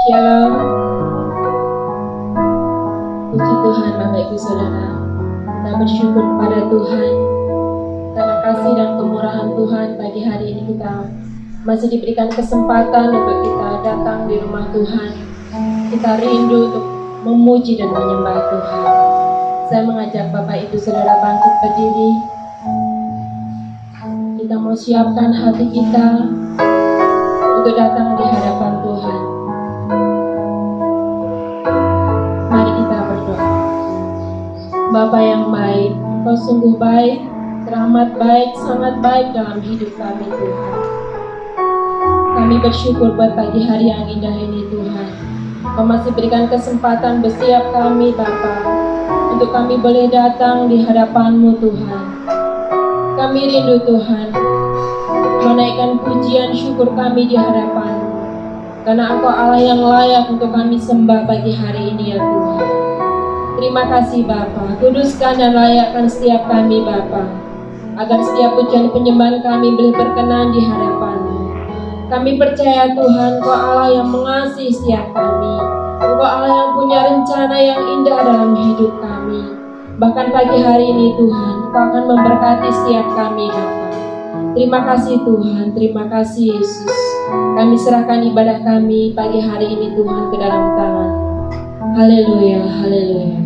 Shalom. Puji Tuhan Bapak Ibu Saudara. Kita bersyukur kepada Tuhan karena kasih dan kemurahan Tuhan. Pagi hari ini kita masih diberikan kesempatan untuk kita datang di rumah Tuhan. Kita rindu untuk memuji dan menyembah Tuhan. Saya mengajak Bapak Ibu Saudara bangkit berdiri. Kita mau siapkan hati kita untuk datang di hadapan Tuhan. Mari kita berdoa. Bapa yang baik, Engkau sungguh baik, teramat baik, sangat baik dalam hidup kami Tuhan. Kami bersyukur buat pagi hari yang indah ini Tuhan. Engkau masih berikan kesempatan bersiap kami Bapa, untuk kami boleh datang di hadapan-Mu Tuhan. Kami rindu Tuhan, menaikkan pujian syukur kami di hadapan-Mu. Karena Engkau Allah yang layak untuk kami sembah pagi hari ini ya Tuhan. Terima kasih Bapa, kuduskan dan layakkan setiap kami Bapa, agar setiap pujian penyembahan kami boleh berkenan di hadapan-Mu. Kami percaya Tuhan, Engkau Allah yang mengasihi setiap kami. Engkau Allah yang punya rencana yang indah dalam hidup kami. Bahkan pagi hari ini Tuhan, Engkau akan memberkati setiap kami Bapa. Terima kasih Tuhan, terima kasih Yesus. Kami serahkan ibadah kami pagi hari ini Tuhan ke dalam tangan. Haleluya, haleluya.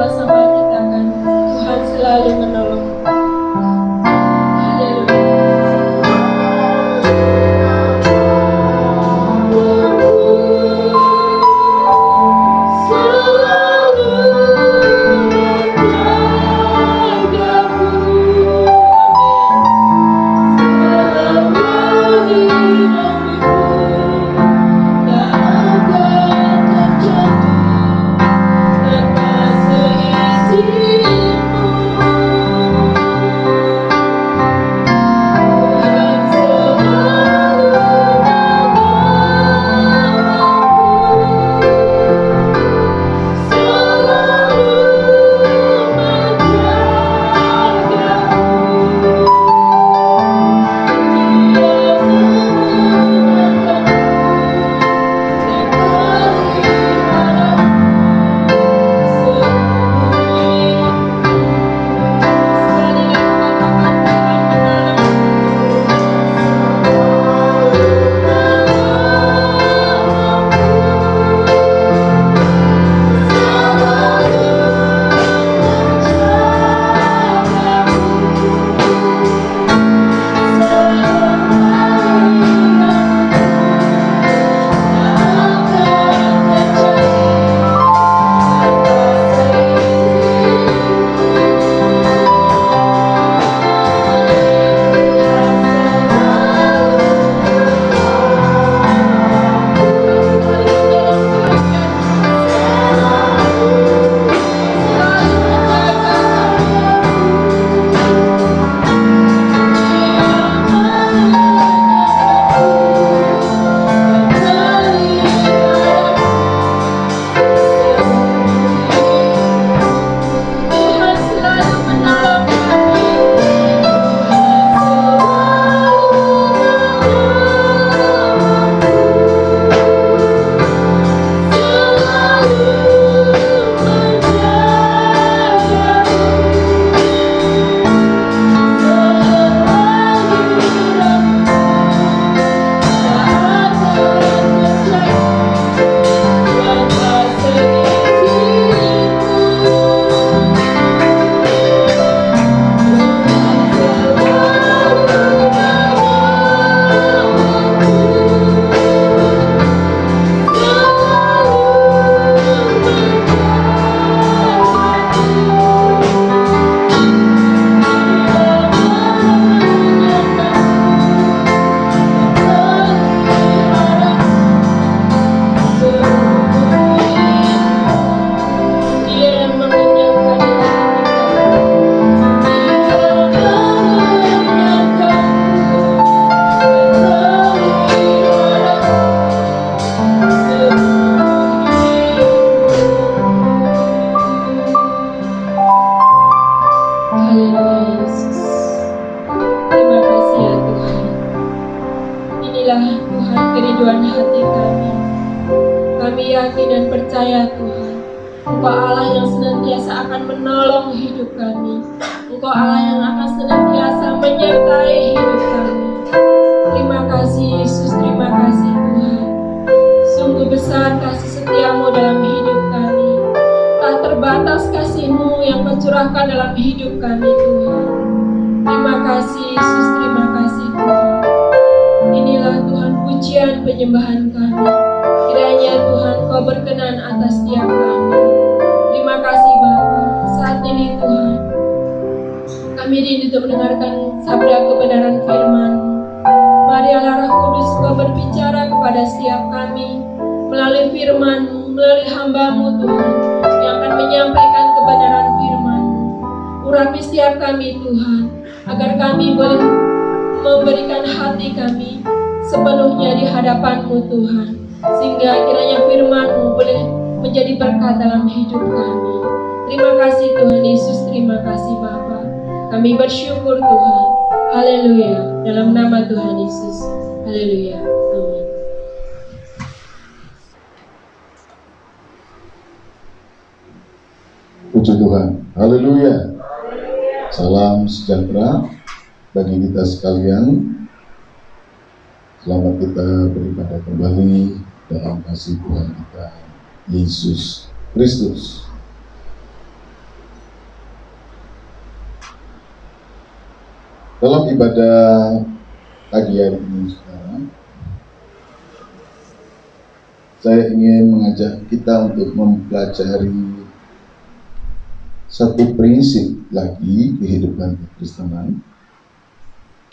berdoa sama kita kan, Tuhan selalu menolong. Penyembahan kami, kiranya Tuhan Kau berkenan atas setiap kami. Terima kasih Bapa. Saat ini Tuhan, kami rindu untuk mendengarkan sabda kebenaran firman-Mu. Mari Allah Roh Kudus Kau berbicara kepada setiap kami melalui firman-Mu, melalui hamba-Mu Tuhan, yang akan menyampaikan kebenaran firman-Mu. Urapi setiap kami Tuhan, agar kami boleh memberikan hati kami sepenuhnya di hadapan-Mu Tuhan, sehingga kiranya firman-Mu boleh menjadi berkat dalam hidup kami. Terima kasih Tuhan Yesus, terima kasih Bapa. Kami bersyukur Tuhan. Haleluya. Dalam nama Tuhan Yesus. Haleluya. Amin. Puji Tuhan. Haleluya. Salam sejahtera bagi kita sekalian. Selamat kita beribadah kembali dalam kasih Tuhan kita Yesus Kristus. Dalam ibadah pagi hari ini, saudara, saya ingin mengajak kita untuk mempelajari satu prinsip lagi kehidupan kekristenan,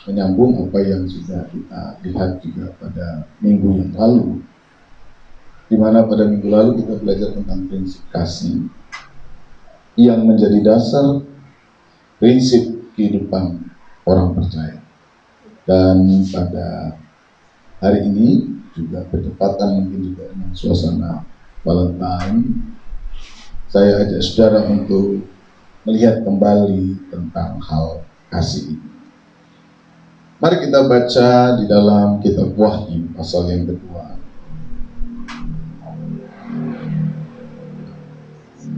menyambung apa yang sudah kita lihat juga pada minggu yang lalu, di mana pada minggu lalu kita belajar tentang prinsip kasih yang menjadi dasar prinsip kehidupan orang percaya. Dan pada hari ini juga berdekatan mungkin juga dengan suasana Valentine, saya ajak saudara untuk melihat kembali tentang hal kasih ini. Mari kita baca di dalam kitab Wahyu pasal yang kedua.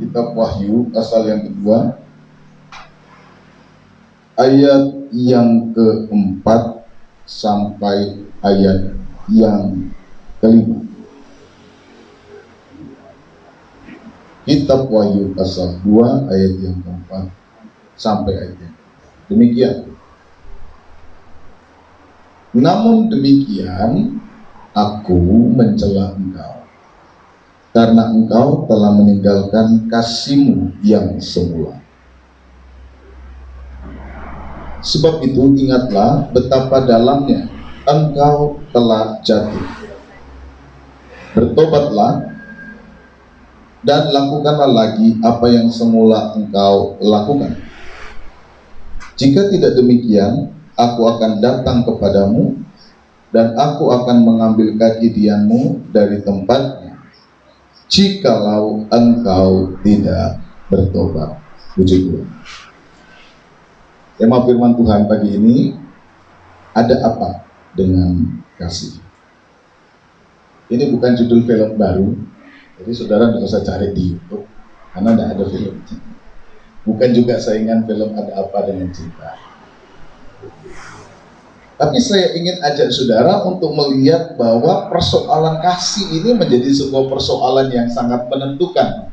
Kitab Wahyu pasal yang kedua, ayat yang keempat sampai ayat yang kelima. Kitab Wahyu pasal 2 ayat yang keempat sampai ayat yang kelima. Demikian. Namun demikian, aku mencela engkau, karena engkau telah meninggalkan kasihmu yang semula. Sebab itu ingatlah betapa dalamnya engkau telah jatuh. Bertobatlah dan lakukanlah lagi apa yang semula engkau lakukan. Jika tidak demikian, aku akan datang kepadamu dan aku akan mengambil kaki dianmu dari tempatnya, jikalau engkau tidak bertobat. Puji Tuhan. Tema firman Tuhan pagi ini, ada apa dengan kasih? Ini bukan judul film baru, jadi saudara tidak usah cari di YouTube, karena tidak ada film. Bukan juga saingan film Ada Apa Dengan Cinta. Tapi saya ingin ajak saudara untuk melihat bahwa persoalan kasih ini menjadi sebuah persoalan yang sangat menentukan.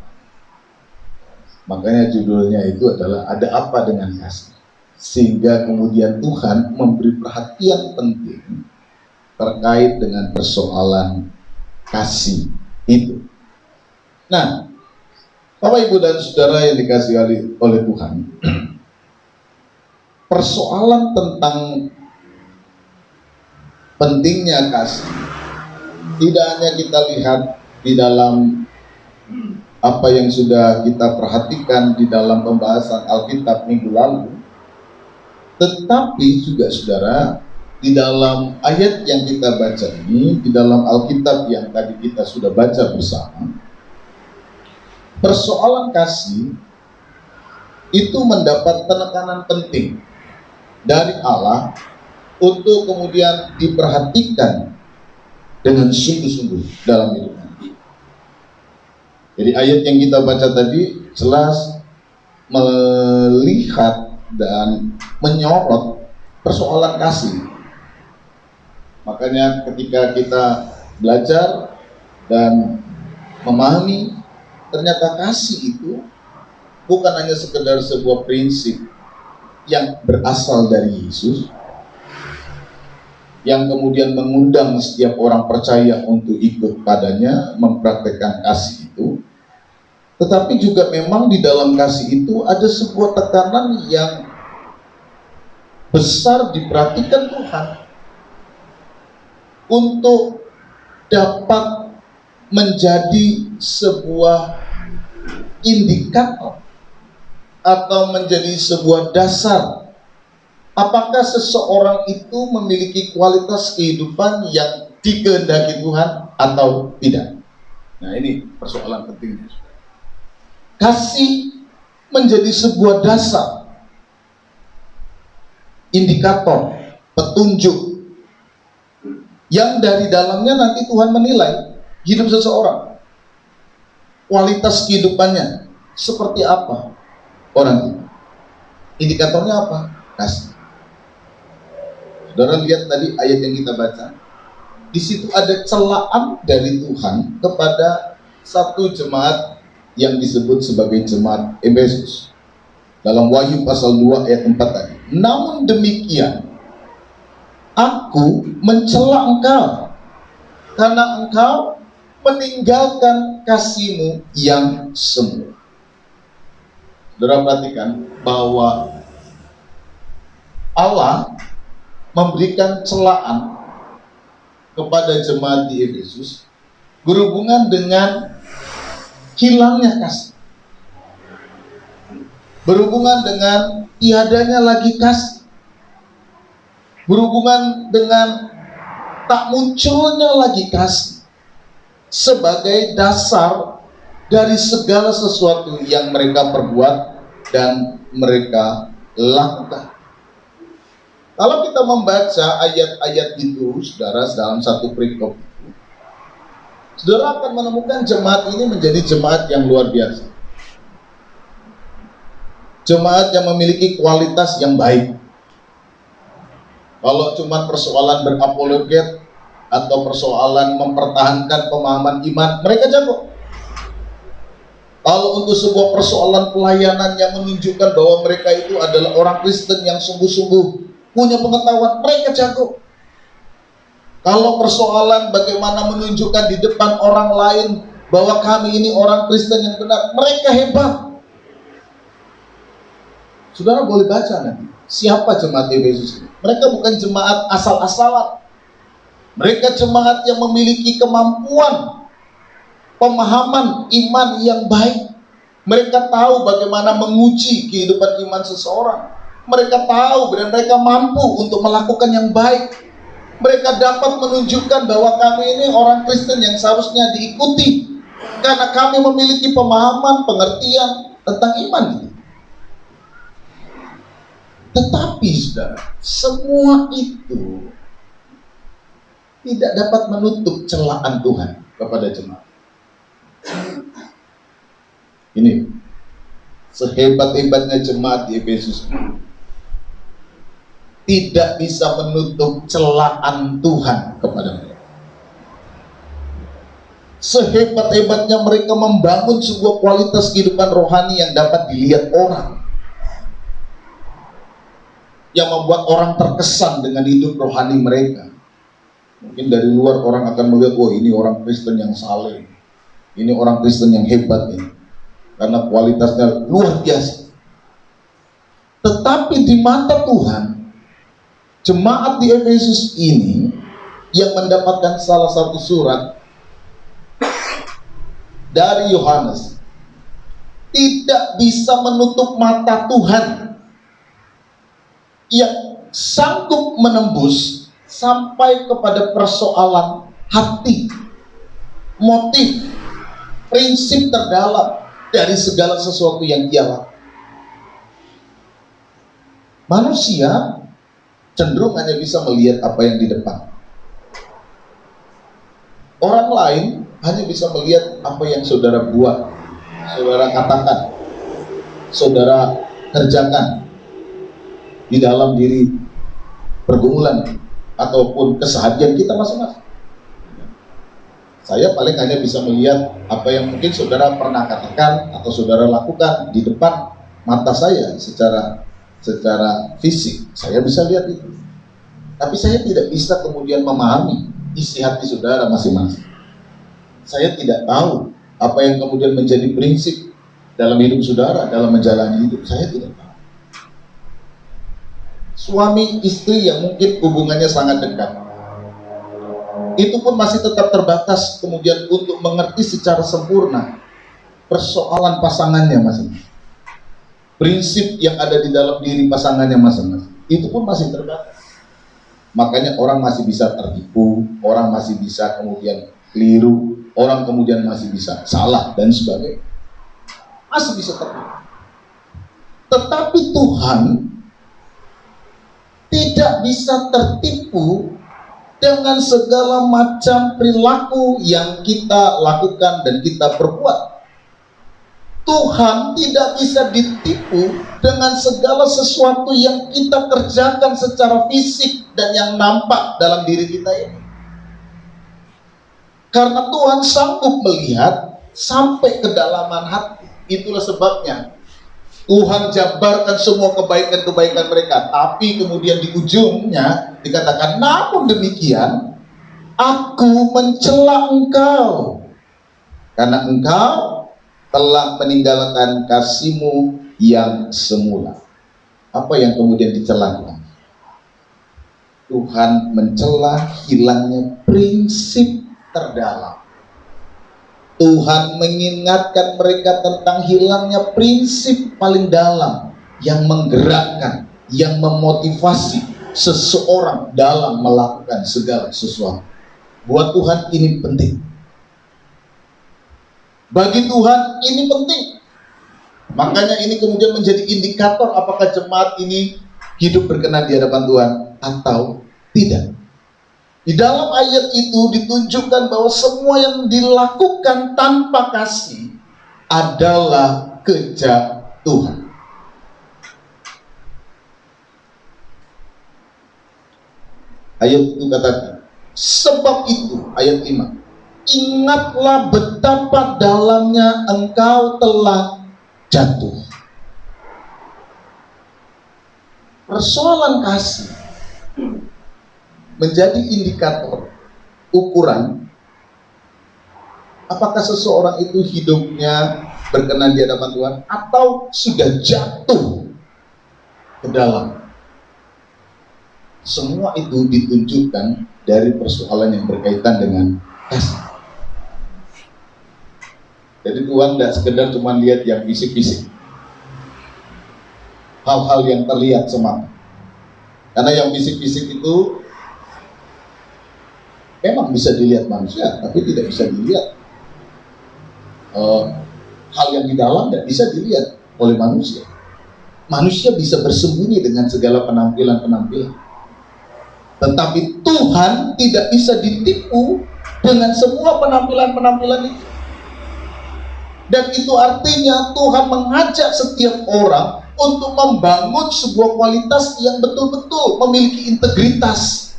Makanya judulnya itu adalah Ada Apa Dengan Kasih. Sehingga kemudian Tuhan memberi perhatian penting terkait dengan persoalan kasih itu. Nah, Bapak, Ibu, dan Saudara yang dikasihi oleh Tuhan, persoalan tentang pentingnya kasih tidak hanya kita lihat di dalam apa yang sudah kita perhatikan di dalam pembahasan Alkitab minggu lalu, tetapi juga saudara, di dalam ayat yang kita baca ini, di dalam Alkitab yang tadi kita sudah baca bersama, persoalan kasih itu mendapat penekanan penting dari Allah untuk kemudian diperhatikan dengan sungguh-sungguh dalam hidupnya. Jadi ayat yang kita baca tadi jelas melihat dan menyorot persoalan kasih. Makanya ketika kita belajar dan memahami, ternyata kasih itu bukan hanya sekedar sebuah prinsip yang berasal dari Yesus, yang kemudian mengundang setiap orang percaya untuk ikut padanya mempraktekkan kasih itu, tetapi juga memang di dalam kasih itu ada sebuah tekanan yang besar diperhatikan Tuhan untuk dapat menjadi sebuah indikator atau menjadi sebuah dasar apakah seseorang itu memiliki kualitas kehidupan yang dikehendaki Tuhan atau tidak. Nah, ini persoalan pentingnya. Kasih menjadi sebuah dasar, indikator, petunjuk yang dari dalamnya nanti Tuhan menilai hidup seseorang, kualitas kehidupannya seperti apa orang itu. Indikatornya apa? Kasih. Saudara lihat tadi ayat yang kita baca, di situ ada celaan dari Tuhan kepada satu jemaat yang disebut sebagai jemaat Efesus. Dalam Wahyu pasal 2 ayat 4 tadi, Namun demikian, aku mencela engkau, karena engkau meninggalkan kasihmu yang semu. Saudara perhatikan bahwa Allah memberikan celaan kepada jemaat di Efesus berhubungan dengan hilangnya kasih, berhubungan dengan tiadanya lagi kasih, berhubungan dengan tak munculnya lagi kasih sebagai dasar dari segala sesuatu yang mereka perbuat dan mereka lakukan. Kalau kita membaca ayat-ayat itu, saudara, dalam satu perikop itu, saudara akan menemukan jemaat ini menjadi jemaat yang luar biasa. Jemaat yang memiliki kualitas yang baik. Kalau cuma persoalan berapologet atau persoalan mempertahankan pemahaman iman, mereka jago. Kalau untuk sebuah persoalan pelayanan yang menunjukkan bahwa mereka itu adalah orang Kristen yang sungguh-sungguh punya pengetahuan, mereka jago. Kalau persoalan bagaimana menunjukkan di depan orang lain bahwa kami ini orang Kristen yang benar, mereka hebat. Saudara boleh baca nanti siapa jemaat Efesus ini. Mereka bukan jemaat asal-asalan. Mereka jemaat yang memiliki kemampuan pemahaman iman yang baik. Mereka tahu bagaimana menguji kehidupan iman seseorang. Mereka tahu dan mereka mampu untuk melakukan yang baik. Mereka dapat menunjukkan bahwa kami ini orang Kristen yang seharusnya diikuti karena kami memiliki pemahaman, pengertian tentang iman ini. Tetapi saudara, semua itu tidak dapat menutup celaan Tuhan kepada jemaat. Ini sehebat-hebatnya jemaat di Efesus tidak bisa menutup celaan Tuhan kepada mereka. Sehebat-hebatnya mereka membangun sebuah kualitas kehidupan rohani yang dapat dilihat orang, yang membuat orang terkesan dengan hidup rohani mereka. Mungkin dari luar orang akan melihat, wah ini orang Kristen yang saleh, ini orang Kristen yang hebat ini, karena kualitasnya luar biasa. Tetapi di mata Tuhan, jemaat di Efesus ini yang mendapatkan salah satu surat dari Yohanes tidak bisa menutup mata Tuhan yang sanggup menembus sampai kepada persoalan hati, motif, prinsip terdalam dari segala sesuatu yang ia lakukan. Manusia cenderung hanya bisa melihat apa yang di depan. Orang lain hanya bisa melihat apa yang saudara buat, saudara katakan, saudara kerjakan di dalam diri pergumulan ataupun keseharian kita masing-masing. Saya paling hanya bisa melihat apa yang mungkin saudara pernah katakan atau saudara lakukan di depan mata saya secara fisik. Saya bisa lihat itu, tapi saya tidak bisa kemudian memahami isi hati saudara masing-masing. Saya tidak tahu apa yang kemudian menjadi prinsip dalam hidup saudara dalam menjalani hidup. Saya tidak tahu. Suami istri yang mungkin hubungannya sangat dekat, itu pun masih tetap terbatas kemudian untuk mengerti secara sempurna persoalan pasangannya masing-masing. Prinsip yang ada di dalam diri pasangannya masing-masing, itu pun masih terbatas. Makanya orang masih bisa tertipu, orang masih bisa kemudian keliru, orang kemudian masih bisa salah dan sebagainya. Masih bisa tertipu. Tetapi Tuhan tidak bisa tertipu dengan segala macam perilaku yang kita lakukan dan kita perbuat. Tuhan tidak bisa ditipu dengan segala sesuatu yang kita kerjakan secara fisik dan yang nampak dalam diri kita ini. Karena Tuhan sanggup melihat sampai kedalaman hati. Itulah sebabnya Tuhan jabarkan semua kebaikan-kebaikan mereka, tapi kemudian di ujungnya dikatakan, namun demikian aku mencela engkau karena engkau telah meninggalkan kasihmu yang semula. Apa yang kemudian dicelakan? Tuhan mencela hilangnya prinsip terdalam. Tuhan mengingatkan mereka tentang hilangnya prinsip paling dalam yang menggerakkan, yang memotivasi seseorang dalam melakukan segala sesuatu. Buat Tuhan ini penting. Bagi Tuhan ini penting. Makanya ini kemudian menjadi indikator apakah jemaat ini hidup berkenan di hadapan Tuhan atau tidak. Di dalam ayat itu ditunjukkan bahwa semua yang dilakukan tanpa kasih adalah kejatuhan. Ayat itu katakan, sebab itu, ayat 5, ingatlah betapa dalamnya engkau telah jatuh. Persoalan kasih menjadi indikator ukuran apakah seseorang itu hidupnya berkenan di hadapan Tuhan atau sudah jatuh ke dalam. Semua itu ditunjukkan dari persoalan yang berkaitan dengan kasih. Jadi Tuhan tidak sekedar cuma lihat yang fisik-fisik, hal-hal yang terlihat semata. Karena yang fisik-fisik itu memang bisa dilihat manusia, tapi tidak bisa dilihat. Hal yang di dalam tidak bisa dilihat oleh manusia. Manusia bisa bersembunyi dengan segala penampilan-penampilan. Tetapi Tuhan tidak bisa ditipu dengan semua penampilan-penampilan itu. Dan itu artinya Tuhan mengajak setiap orang untuk membangun sebuah kualitas yang betul-betul memiliki integritas.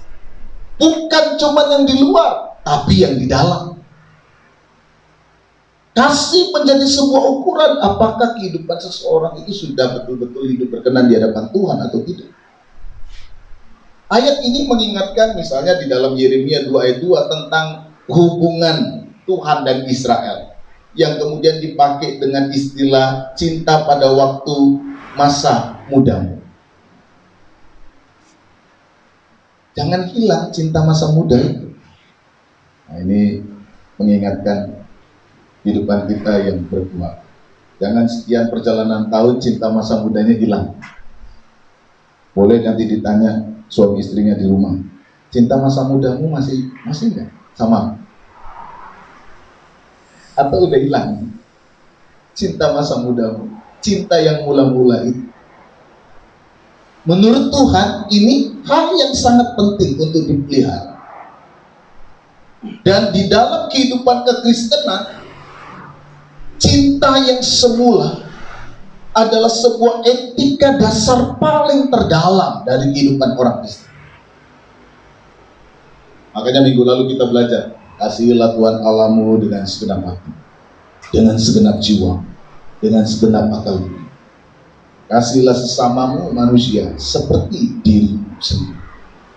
Bukan cuma yang di luar, tapi yang di dalam. Kasih menjadi sebuah ukuran apakah kehidupan seseorang itu sudah betul-betul hidup berkenan di hadapan Tuhan atau tidak. Ayat ini mengingatkan misalnya di dalam Yeremia 2 ayat 2 tentang hubungan Tuhan dan Israel, yang kemudian dipakai dengan istilah cinta pada waktu masa mudamu. Jangan hilang cinta masa muda itu. Nah, ini mengingatkan kehidupan kita yang berbuah. Jangan sekian perjalanan tahun cinta masa mudanya hilang. Boleh nanti ditanya suami istrinya di rumah, cinta masa mudamu masih enggak sama? Atau udah hilang cinta masa mudamu, cinta yang mula-mula itu? Menurut Tuhan ini hal yang sangat penting untuk dipelihara. Dan di dalam kehidupan kekristenan, cinta yang semula adalah sebuah etika dasar paling terdalam dari kehidupan orang Kristen. Makanya minggu lalu kita belajar, kasihilah Tuhan Allahmu dengan segenap hati, dengan segenap jiwa, dengan segenap akal budi. Kasihilah sesamamu manusia seperti dirimu sendiri.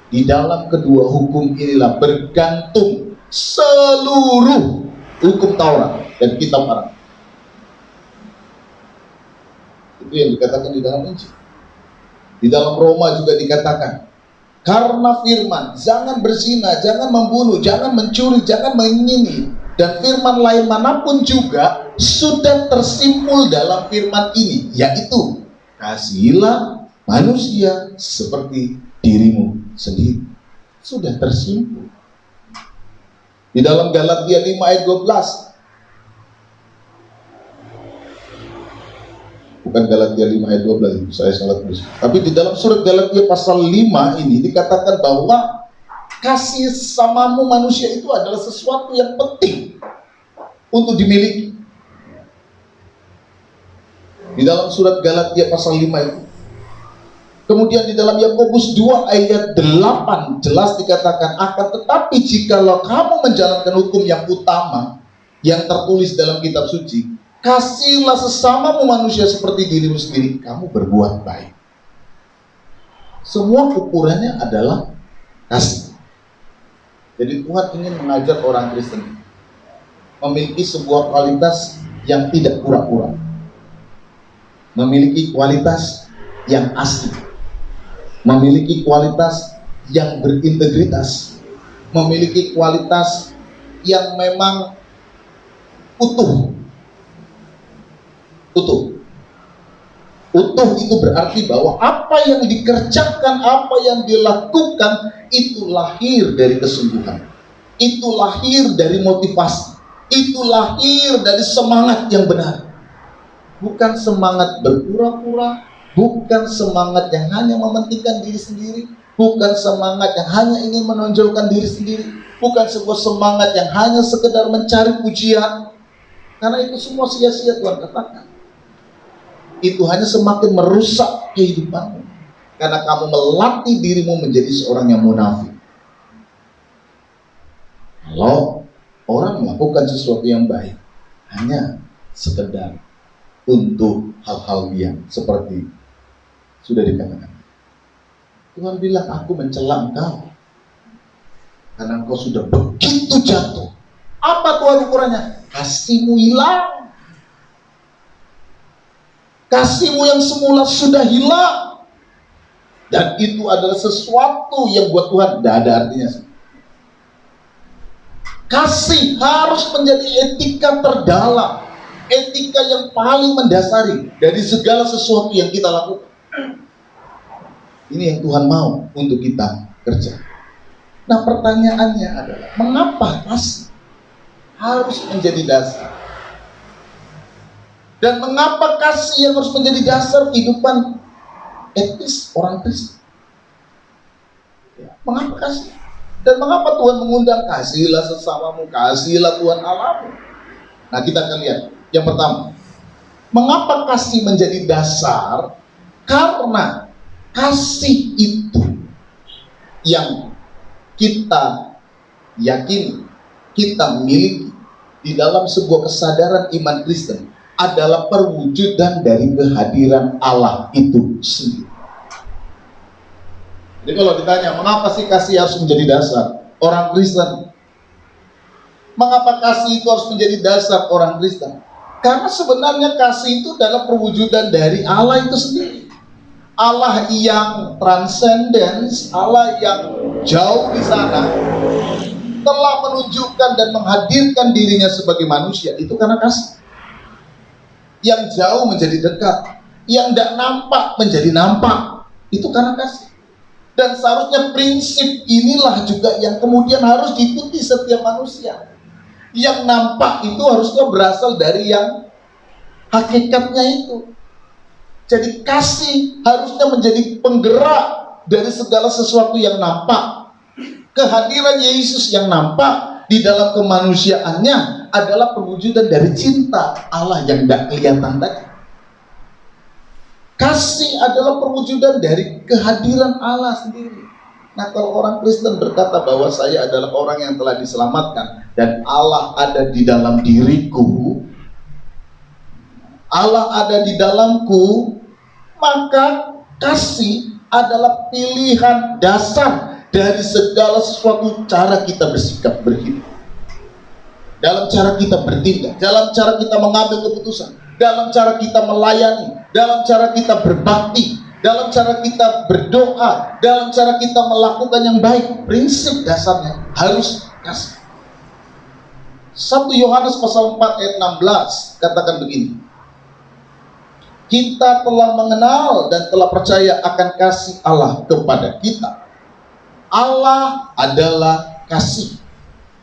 Di dalam kedua hukum inilah bergantung seluruh hukum Taurat dan kitab Arab. Itu yang dikatakan di dalam Injil. Di dalam Roma juga dikatakan, karena firman, jangan berzina, jangan membunuh, jangan mencuri, jangan mengingini, dan firman lain manapun juga sudah tersimpul dalam firman ini, yaitu kasihilah manusia seperti dirimu sendiri. Sudah tersimpul. Di dalam Galatia 5 ayat 12, bukan Galatia 5 ayat 12, saya salah tulis. Tapi di dalam surat Galatia pasal 5 ini dikatakan bahwa kasih samamu manusia itu adalah sesuatu yang penting untuk dimiliki. Di dalam surat Galatia pasal 5 itu. Kemudian di dalam Yakobus 2 ayat 8 jelas dikatakan, akan tetapi jikalau kamu menjalankan hukum yang utama yang tertulis dalam kitab suci, Kasihlah sesamamu manusia seperti dirimu sendiri. Kamu berbuat baik. Semua ukurannya adalah kasih. Jadi Tuhan ingin mengajar orang Kristen memiliki sebuah kualitas yang tidak pura-pura, memiliki kualitas yang asli, memiliki kualitas yang berintegritas, memiliki kualitas yang memang utuh. Utuh itu berarti bahwa apa yang dikerjakan, apa yang dilakukan itu lahir dari kesungguhan, itu lahir dari motivasi, itu lahir dari semangat yang benar, bukan semangat berpura-pura, bukan semangat yang hanya mementingkan diri sendiri, bukan semangat yang hanya ingin menonjolkan diri sendiri, bukan sebuah semangat yang hanya sekedar mencari pujian, karena itu semua sia-sia. Tuhan katakan itu hanya semakin merusak kehidupanmu, karena kamu melatih dirimu menjadi seorang yang munafik. Kalau orang melakukan sesuatu yang baik hanya sekedar untuk hal-hal yang seperti sudah dikatakan, Tuhan bilang, aku mencela engkau karena engkau sudah begitu jatuh. Apa Tuhan ukurannya? Kasihmu hilang. Kasihmu yang semula sudah hilang. Dan itu adalah sesuatu yang buat Tuhan tidak ada artinya. Kasih harus menjadi etika terdalam, etika yang paling mendasari dari segala sesuatu yang kita lakukan. Ini yang Tuhan mau untuk kita kerja. Nah, pertanyaannya adalah, mengapa kasih harus menjadi dasar? Dan mengapa kasih yang harus menjadi dasar kehidupan etis orang Kristen? Ya, mengapa kasih? Dan mengapa Tuhan mengundang kasihlah sesamamu, kasihlah Tuhan Allahmu? Nah, kita akan lihat. Yang pertama, mengapa kasih menjadi dasar? Karena kasih itu yang kita yakini, kita miliki di dalam sebuah kesadaran iman Kristen adalah perwujudan dari kehadiran Allah itu sendiri. Jadi kalau ditanya, mengapa sih kasih harus menjadi dasar orang Kristen? Mengapa kasih itu harus menjadi dasar orang Kristen? Karena sebenarnya kasih itu adalah perwujudan dari Allah itu sendiri. Allah yang transcendence, Allah yang jauh di sana, telah menunjukkan dan menghadirkan dirinya sebagai manusia. Itu karena kasih. Yang jauh menjadi dekat, yang tidak nampak menjadi nampak, itu karena kasih. Dan seharusnya prinsip inilah juga yang kemudian harus diikuti setiap manusia. Yang nampak itu harusnya berasal dari yang hakikatnya itu. Jadi kasih harusnya menjadi penggerak dari segala sesuatu yang nampak. Kehadiran Yesus yang nampak di dalam kemanusiaannya adalah perwujudan dari cinta Allah yang tidak kelihatan tadi. Kasih adalah perwujudan dari kehadiran Allah sendiri. Nah, kalau orang Kristen berkata bahwa saya adalah orang yang telah diselamatkan dan Allah ada di dalam diriku, Allah ada di dalamku, maka kasih adalah pilihan dasar dari segala sesuatu cara kita bersikap, berhidup, dalam cara kita bertindak, dalam cara kita mengambil keputusan, dalam cara kita melayani, dalam cara kita berbakti, dalam cara kita berdoa, dalam cara kita melakukan yang baik. Prinsip dasarnya harus kasih. 1 Yohanes pasal 4 ayat 16 katakan begini, kita telah mengenal dan telah percaya akan kasih Allah kepada kita. Allah adalah kasih,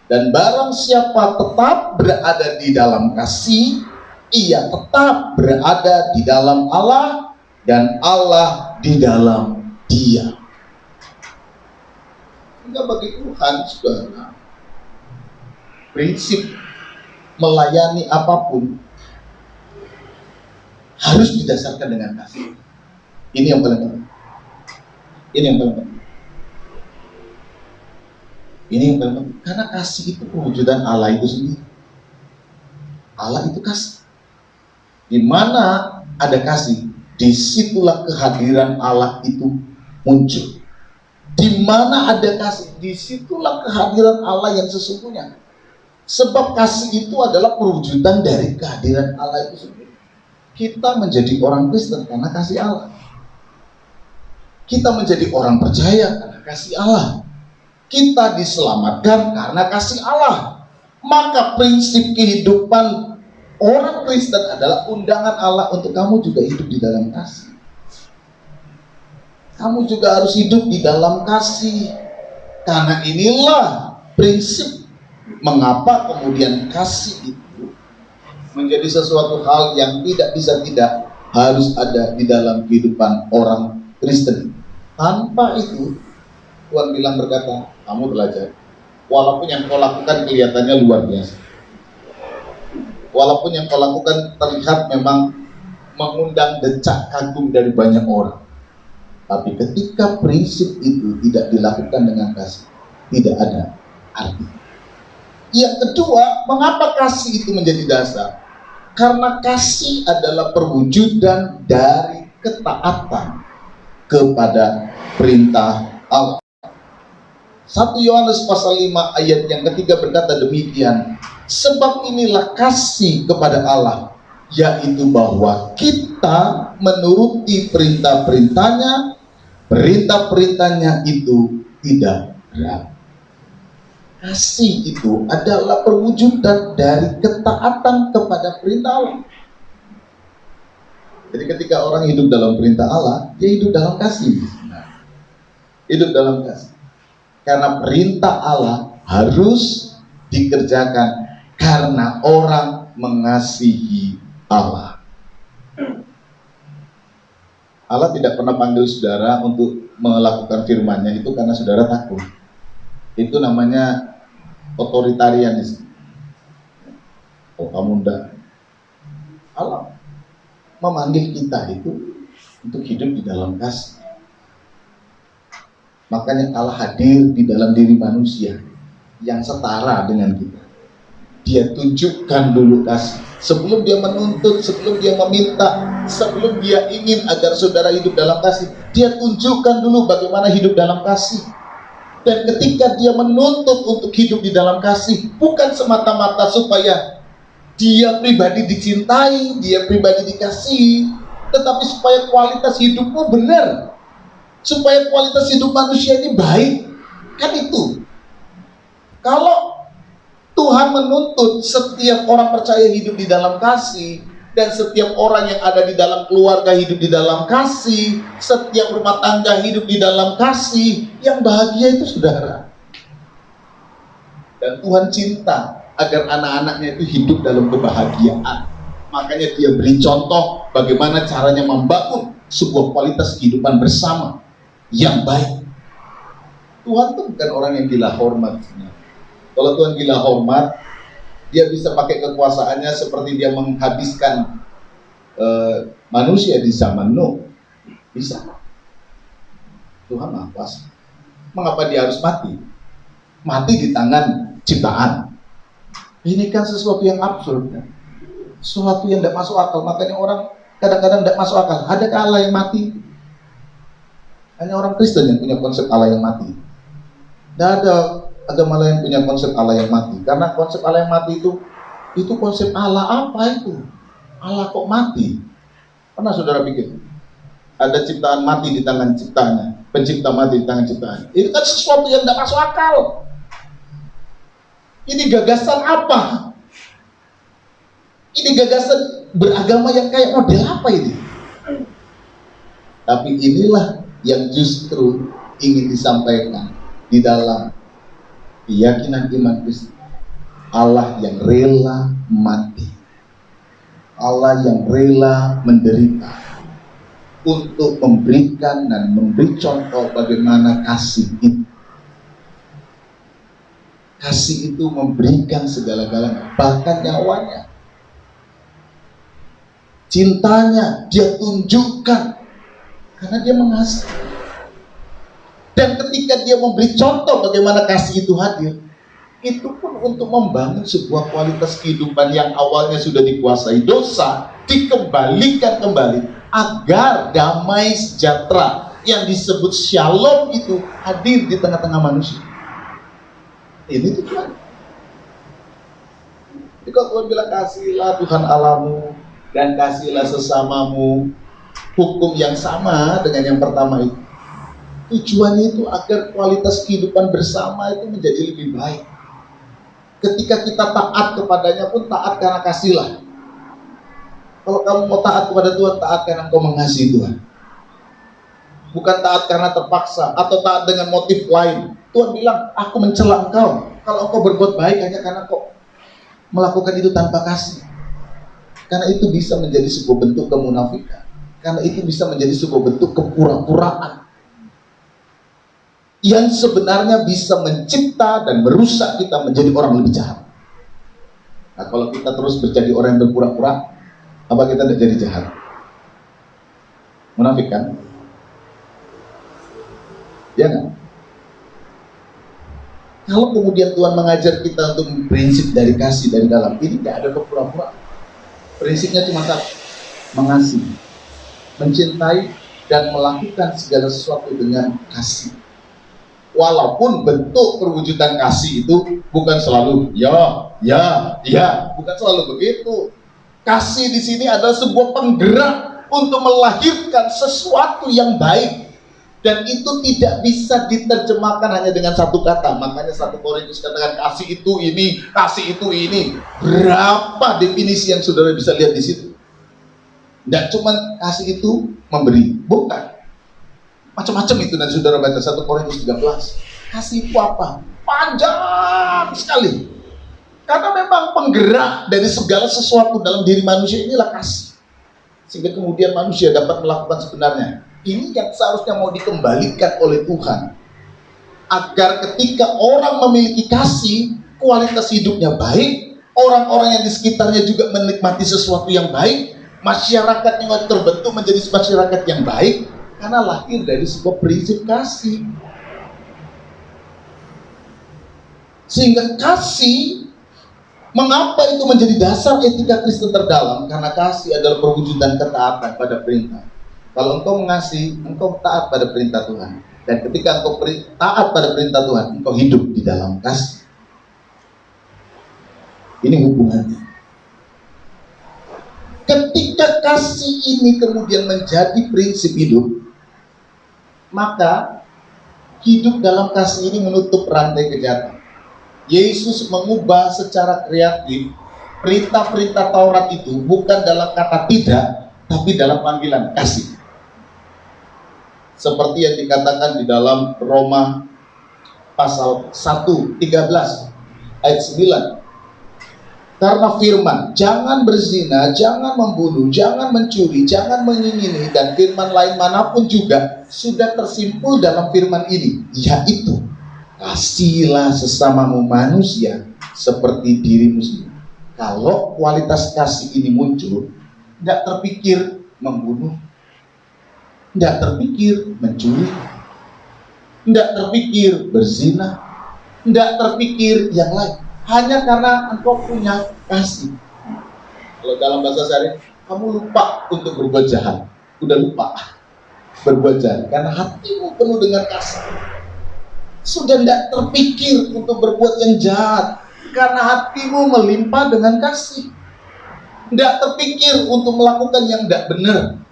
dan barang siapa tetap berada di dalam kasih, ia tetap berada di dalam Allah dan Allah di dalam dia. Sehingga bagi Tuhan, saudara, prinsip melayani apapun harus didasarkan dengan kasih. Ini yang paling penting. Ini yang paling penting. Ini yang paling penting. Karena kasih itu perwujudan Allah itu sendiri. Allah itu kasih. Di mana ada kasih, disitulah kehadiran Allah itu muncul. Di mana ada kasih, disitulah kehadiran Allah yang sesungguhnya. Sebab kasih itu adalah perwujudan dari kehadiran Allah itu sendiri. Kita menjadi orang Kristen karena kasih Allah. Kita menjadi orang percaya karena kasih Allah. Kita diselamatkan karena kasih Allah. Maka prinsip kehidupan orang Kristen adalah undangan Allah untuk kamu juga hidup di dalam kasih. Kamu juga harus hidup di dalam kasih. Karena inilah prinsip mengapa kemudian kasih itu menjadi sesuatu hal yang tidak bisa tidak harus ada di dalam kehidupan orang Kristen. Tanpa itu, Tuhan bilang berkata, kamu belajar. Walaupun yang kau lakukan kelihatannya luar biasa. Walaupun yang kau lakukan terlihat memang mengundang decak kagum dari banyak orang. Tapi ketika prinsip itu tidak dilakukan dengan kasih, tidak ada arti. Yang kedua, mengapa kasih itu menjadi dasar? Karena kasih adalah perwujudan dari ketaatan kepada perintah Allah. 1 Yohanes pasal 5 ayat yang ketiga berkata demikian, sebab inilah kasih kepada Allah, yaitu bahwa kita menuruti perintah-perintahnya, perintah-perintahnya itu tidak berat. Kasih itu adalah perwujudan dari ketaatan kepada perintah Allah. Jadi ketika orang hidup dalam perintah Allah, dia hidup dalam kasih. Hidup dalam kasih. Karena perintah Allah harus dikerjakan karena orang mengasihi Allah. Allah tidak pernah panggil saudara untuk melakukan firman-Nya itu karena saudara takut. Itu namanya otoritarianisme. Oh, kamu enggak. Allah memanggil kita itu untuk hidup di dalam kasih. Makanya Allah hadir di dalam diri manusia yang setara dengan kita. Dia tunjukkan dulu kasih. Sebelum dia menuntut, sebelum dia meminta, sebelum dia ingin agar saudara hidup dalam kasih, dia tunjukkan dulu bagaimana hidup dalam kasih. Dan ketika dia menuntut untuk hidup di dalam kasih, bukan semata-mata supaya dia pribadi dicintai, dia pribadi dikasihi, tetapi supaya kualitas hidupmu benar, supaya kualitas hidup manusia ini baik. Kan itu. Kalau Tuhan menuntut setiap orang percaya hidup di dalam kasih, dan setiap orang yang ada di dalam keluarga hidup di dalam kasih, setiap rumah tangga hidup di dalam kasih, yang bahagia itu saudara. Dan Tuhan cinta agar anak-anaknya itu hidup dalam kebahagiaan. Makanya dia beri contoh bagaimana caranya membangun sebuah kualitas kehidupan bersama yang baik. Tuhan itu bukan orang yang gila hormat. Kalau Tuhan gila hormat, dia bisa pakai kekuasaannya seperti dia menghabiskan manusia di zaman Nuh. Bisa. Tuhan maha kuasa. Mengapa dia harus mati? Mati di tangan ciptaan. Ini kan sesuatu yang absurd, kan? Sesuatu yang tidak masuk akal. Makanya orang kadang-kadang tidak masuk akal. Adakah Allah yang mati? Hanya orang Kristen yang punya konsep Allah yang mati. Tidak ada agama lain yang punya konsep Allah yang mati. Karena konsep Allah yang mati itu konsep Allah apa itu? Allah kok mati? Pernah saudara pikir? Ada ciptaan mati di tangan ciptaannya, pencipta mati di tangan ciptaannya. Itu kan sesuatu yang tidak masuk akal. Ini gagasan apa? Ini gagasan beragama yang kayak model apa ini? Tapi inilah yang justru ingin disampaikan di dalam keyakinan iman Kristen. Allah yang rela mati, Allah yang rela menderita untuk memberikan dan memberi contoh bagaimana kasih itu. Kasih itu memberikan segala-galanya, bahkan nyawanya. Cintanya dia tunjukkan karena dia mengasihi. Dan ketika dia memberi contoh bagaimana kasih itu hadir, itu pun untuk membangun sebuah kualitas kehidupan yang awalnya sudah dikuasai dosa, dikembalikan kembali agar damai sejahtera yang disebut shalom itu hadir di tengah-tengah manusia. Ini tujuan. Jadi kalau Tuhan bilang kasihilah Tuhan Allahmu dan kasihilah sesamamu, hukum yang sama dengan yang pertama itu. Tujuannya itu agar kualitas kehidupan bersama itu menjadi lebih baik. Ketika kita taat kepadanya pun taat karena kasihlah. Kalau kamu mau taat kepada Tuhan, taat karena engkau mengasihi Tuhan. Bukan taat karena terpaksa atau taat dengan motif lain. Tuhan bilang, aku mencela engkau kalau engkau berbuat baik hanya karena engkau melakukan itu tanpa kasih. Karena itu bisa menjadi sebuah bentuk kemunafikan. Karena itu bisa menjadi sebuah bentuk kepura-puraan yang sebenarnya bisa mencipta dan merusak kita menjadi orang lebih jahat. Nah, kalau kita terus menjadi orang yang berpura-pura, apa kita tidak jadi jahat? Munafik kan? Ya kan? Kalau kemudian Tuhan mengajar kita untuk prinsip dari kasih dari dalam, ini tidak ada kepura-pura. Prinsipnya cuma satu, mengasihi, mencintai dan melakukan segala sesuatu dengan kasih. Walaupun bentuk perwujudan kasih itu bukan selalu ya, bukan selalu begitu. Kasih di sini adalah sebuah penggerak untuk melahirkan sesuatu yang baik, dan itu tidak bisa diterjemahkan hanya dengan satu kata. Makanya 1 Korintus katakan kasih itu ini, kasih itu ini. Berapa definisi yang saudara bisa lihat di situ? Tidak cuma kasih itu memberi, bukan. Macam-macam itu nanti saudara baca 1 Korintus 13. Kasih itu apa? Panjang sekali. Karena memang penggerak dari segala sesuatu dalam diri manusia inilah kasih. Sehingga kemudian manusia dapat melakukan sebenarnya. Ini yang seharusnya mau dikembalikan oleh Tuhan. Agar ketika orang memiliki kasih, kualitas hidupnya baik, orang-orang yang di sekitarnya juga menikmati sesuatu yang baik, masyarakat yang terbentuk menjadi masyarakat yang baik, karena lahir dari sebuah prinsip kasih. Sehingga kasih, mengapa itu menjadi dasar etika Kristen terdalam? Karena kasih adalah perwujudan ketaatan pada perintah. Kalau engkau mengasihi, engkau taat pada perintah Tuhan. Dan ketika engkau taat pada perintah Tuhan, engkau hidup di dalam kasih. Ini hubungannya. Ketika kasih ini kemudian menjadi prinsip hidup, maka hidup dalam kasih ini menutup rantai kejahatan. Yesus mengubah secara kreatif perintah-perintah Taurat itu bukan dalam kata tidak, tapi dalam panggilan kasih. Seperti yang dikatakan di dalam Roma pasal 1, 13 ayat 9. Karena firman, jangan berzina, jangan membunuh, jangan mencuri, jangan mengingini, dan firman lain manapun juga sudah tersimpul dalam firman ini, yaitu kasihilah sesamamu manusia seperti dirimu sendiri. Kalau kualitas kasih ini muncul, tidak terpikir membunuh, tidak terpikir mencuri, tidak terpikir berzina, tidak terpikir yang lain. Hanya karena engkau punya kasih. Kalau dalam bahasa sehari, kamu lupa untuk berbuat jahat. Udah lupa berbuat jahat karena hatimu penuh dengan kasih. Sudah tidak terpikir untuk berbuat yang jahat karena hatimu melimpah dengan kasih. Tidak terpikir untuk melakukan yang tidak benar.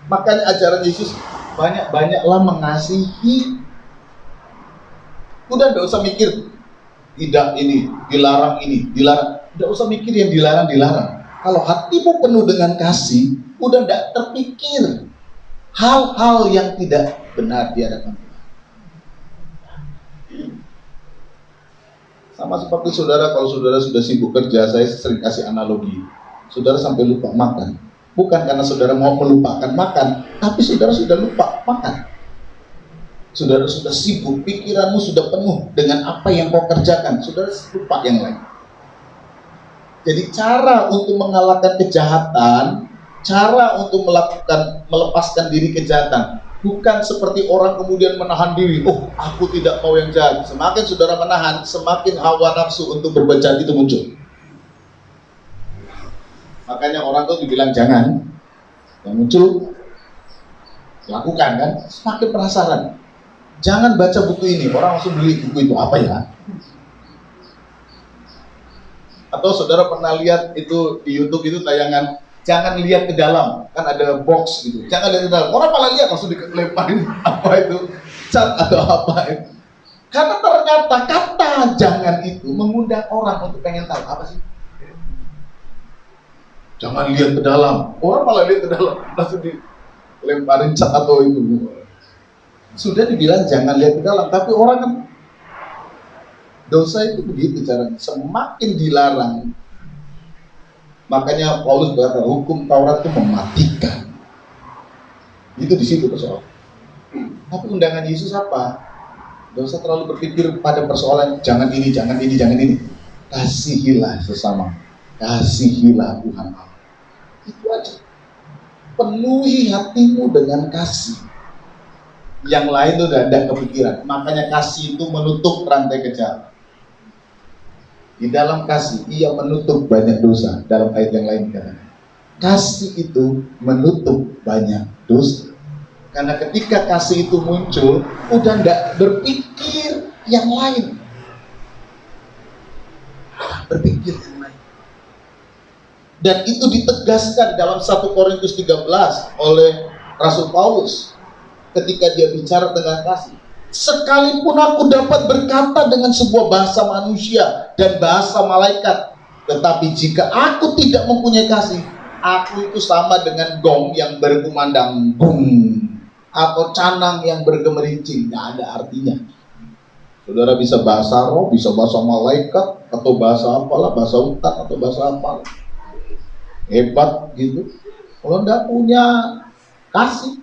Makanya ajaran Yesus, banyak-banyaklah mengasihi. Udah tidak usah mikir tidak ini, dilarang ini, dilarang. Tidak usah mikir yang dilarang. Kalau hatimu penuh dengan kasih, udah tidak terpikir hal-hal yang tidak benar di hadapan Tuhan. Sama seperti saudara, kalau saudara sudah sibuk kerja, saya sering kasih analogi. Saudara sampai lupa makan. Bukan karena saudara mau melupakan makan, tapi saudara sudah lupa makan. Saudara sudah sibuk, pikiranmu sudah penuh dengan apa yang kau kerjakan. Saudara lupa yang lain. Jadi cara untuk mengalahkan kejahatan, cara untuk melepaskan diri kejahatan, Bukan seperti orang kemudian menahan diri, oh aku tidak mau yang jahat. Semakin saudara menahan, semakin hawa nafsu untuk berbuat jahat itu muncul. Makanya orang tuh dibilang jangan, yang muncul lakukan kan, semakin penasaran. Jangan baca buku ini, orang langsung beli buku itu, apa ya? Atau saudara pernah lihat itu di YouTube itu tayangan, jangan lihat ke dalam, kan ada box gitu, jangan lihat ke dalam. Orang malah lihat langsung dilemparin apa itu, cat atau apa itu. Karena ternyata kata jangan itu mengundang orang untuk pengen tahu apa sih. Jangan lihat ke dalam, orang malah lihat ke dalam, langsung dilemparin cat atau itu. Sudah dibilang jangan lihat ke dalam, tapi orang kan dosa itu begitu caranya, semakin dilarang. Makanya Paulus berkata hukum Taurat itu mematikan. Itu di situ persoalan. Tapi undangan Yesus apa? Dosa terlalu berpikir pada persoalan jangan ini, jangan ini, jangan ini. Kasihilah sesama, kasihilah Tuhan Allah. Itu aja. Penuhi hatimu dengan kasih. Yang lain itu udah ada kepikiran. Makanya kasih itu menutup rantai kejahatan. Di dalam kasih, ia menutup banyak dosa. Dalam ayat yang lain katanya, kasih itu menutup banyak dosa. Karena ketika kasih itu muncul, udah tidak berpikir yang lain. Berpikir yang lain. Dan itu ditegaskan dalam 1 Korintus 13 oleh Rasul Paulus. Ketika dia bicara tentang kasih. Sekalipun aku dapat berkata dengan sebuah bahasa manusia dan bahasa malaikat, tetapi jika aku tidak mempunyai kasih, aku itu sama dengan gong yang berkumandang bung, atau canang yang bergemerincing. Tidak ada artinya. Saudara bisa bahasa roh, bisa bahasa malaikat, atau bahasa apalah, bahasa utak atau bahasa apalah, hebat gitu. Kalau tidak punya kasih,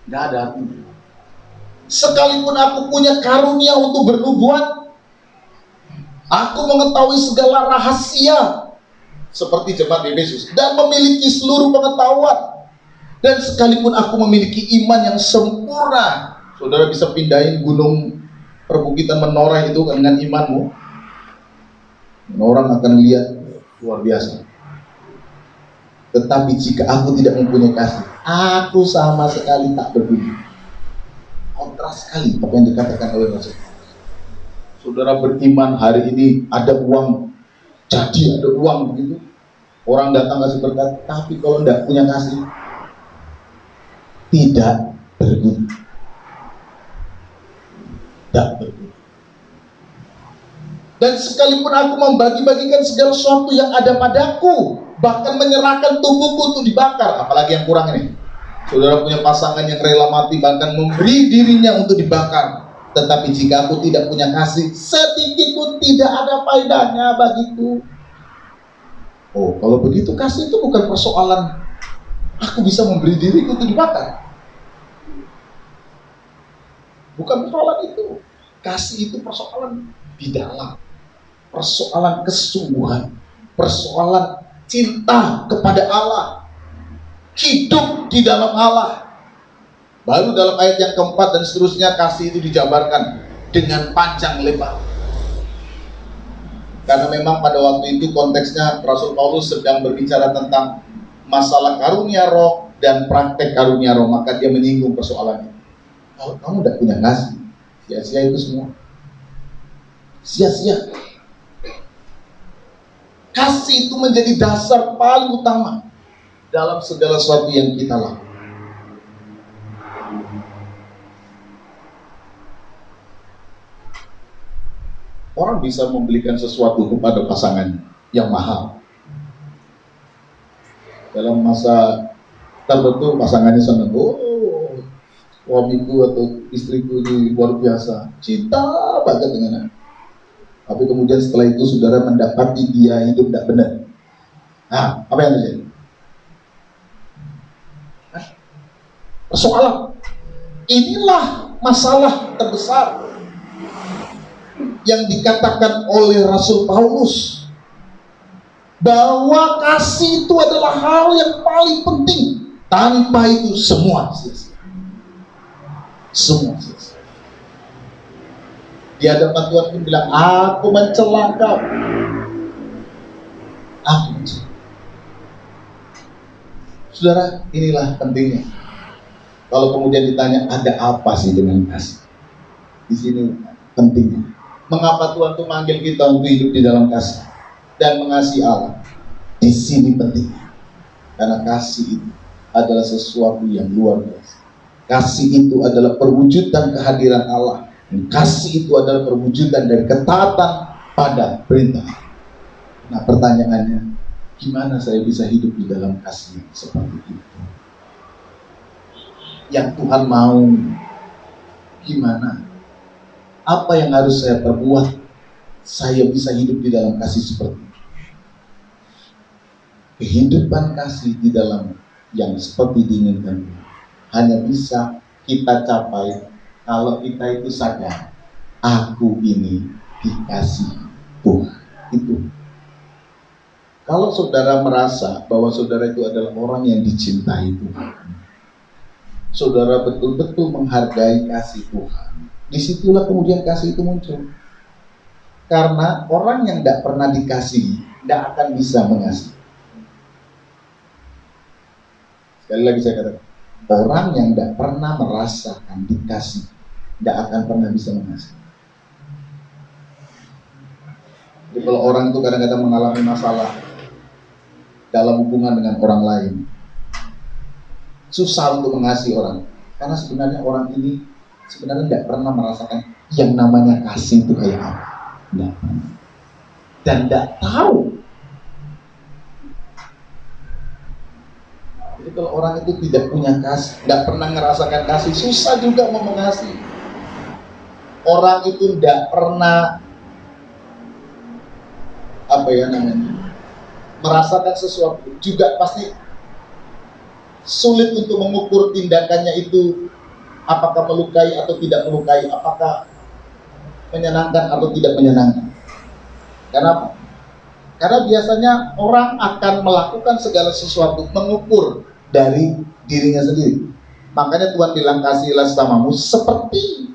tidak ada artinya. Sekalipun aku punya karunia untuk bernubuat, aku mengetahui segala rahasia seperti jemaat Efesus dan memiliki seluruh pengetahuan, dan sekalipun aku memiliki iman yang sempurna, saudara bisa pindahin gunung perbukitan menoreh itu dengan imanmu, orang akan lihat luar biasa. Tetapi jika aku tidak mempunyai kasih, aku sama sekali tak berguna. Kontras sekali apa yang dikatakan oleh Rasul. Saudara beriman hari ini ada uang, jadi ada uang begitu, orang datang kasih berkat, tapi kalau tidak punya kasih, tidak berguna. Tidak berguna. Dan sekalipun aku membagi-bagikan segala sesuatu yang ada padaku, bahkan menyerahkan tubuhku untuk dibakar, apalagi yang kurang ini. Saudara punya pasangan yang rela mati, bahkan memberi dirinya untuk dibakar. Tetapi jika aku tidak punya kasih, sedikit pun tidak ada faedahnya bagiku. Oh, kalau begitu kasih itu bukan persoalan aku bisa memberi diriku untuk dibakar. Bukan persoalan itu. Kasih itu persoalan di dalam, persoalan kesungguhan, persoalan cinta kepada Allah, hidup di dalam Allah. Baru dalam ayat yang keempat dan seterusnya, kasih itu dijabarkan dengan panjang lebar. Karena memang pada waktu itu konteksnya Rasul Paulus sedang berbicara tentang masalah karunia roh dan praktek karunia roh, maka dia menyinggung persoalannya. Kalau kamu tidak punya kasih, sia-sia itu semua. Sia-sia. Kasih itu menjadi dasar paling utama dalam segala sesuatu yang kita lakukan. Orang bisa membelikan sesuatu kepada pasangan yang mahal. Dalam masa tertentu pasangannya senang, oh suamiku atau istriku ini luar biasa, cinta banget dengan aku. Tapi kemudian setelah itu saudara mendapati dia hidup tidak benar. Nah, apa yang terjadi? Persoalan. Inilah masalah terbesar yang dikatakan oleh Rasul Paulus, bahwa kasih itu adalah hal yang paling penting. Tanpa itu semua sia-sia. Semua selesai. Di hadapan Tuhan pun bilang, aku mencela kau. Aku mencela. Saudara, inilah pentingnya. Kalau kemudian ditanya, ada apa sih dengan kasih? Di sini pentingnya. Mengapa Tuhan tuh manggil kita untuk hidup di dalam kasih dan mengasihi Allah? Di sini pentingnya. Karena kasih itu adalah sesuatu yang luar biasa. Kasih itu adalah perwujudan kehadiran Allah. Dan kasih itu adalah perwujudan dari ketaatan pada perintah. Nah, pertanyaannya, gimana saya bisa hidup di dalam kasih seperti itu? Yang Tuhan mau, gimana? Apa yang harus saya perbuat? Saya bisa hidup di dalam kasih seperti itu. Kehidupan kasih di dalam yang seperti diinginkan hanya bisa kita capai kalau kita itu sadar, aku ini dikasih Tuhan. Itu. Kalau saudara merasa bahwa saudara itu adalah orang yang dicintai Tuhan, saudara betul-betul menghargai kasih Tuhan, disitulah kemudian kasih itu muncul. Karena orang yang tidak pernah dikasihi tidak akan bisa mengasihi. Sekali lagi saya katakan, orang yang tidak pernah merasakan dikasih tidak akan pernah bisa mengasihi. Jadi kalau orang itu kadang-kadang mengalami masalah dalam hubungan dengan orang lain, susah untuk mengasihi orang, karena sebenarnya orang ini sebenarnya tidak pernah merasakan yang namanya kasih itu kayak apa, tidak pernah, dan tidak tahu. Jadi kalau orang itu tidak punya kasih, tidak pernah merasakan kasih, susah juga mau mengasihi. Orang itu tidak pernah merasakan sesuatu, juga pasti sulit untuk mengukur tindakannya itu apakah melukai atau tidak melukai, apakah menyenangkan atau tidak menyenangkan. Kenapa? Karena biasanya orang akan melakukan segala sesuatu mengukur dari dirinya sendiri. Makanya Tuhan bilang, kasihilah sesamamu seperti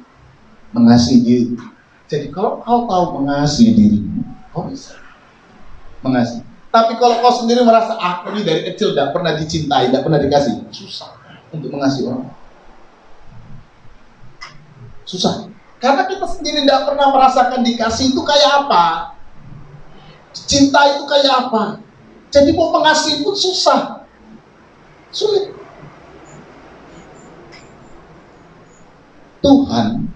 mengasihi diri. Jadi kalau kau tahu mengasihi dirimu, kau bisa mengasihi. Tapi kalau kau sendiri merasa, aku ini dari kecil tidak pernah dicintai, tidak pernah dikasih, susah untuk mengasihi orang. Susah. Karena kita sendiri tidak pernah merasakan dikasih itu kayak apa, cinta itu kayak apa. Jadi mau mengasihi pun susah, sulit. Tuhan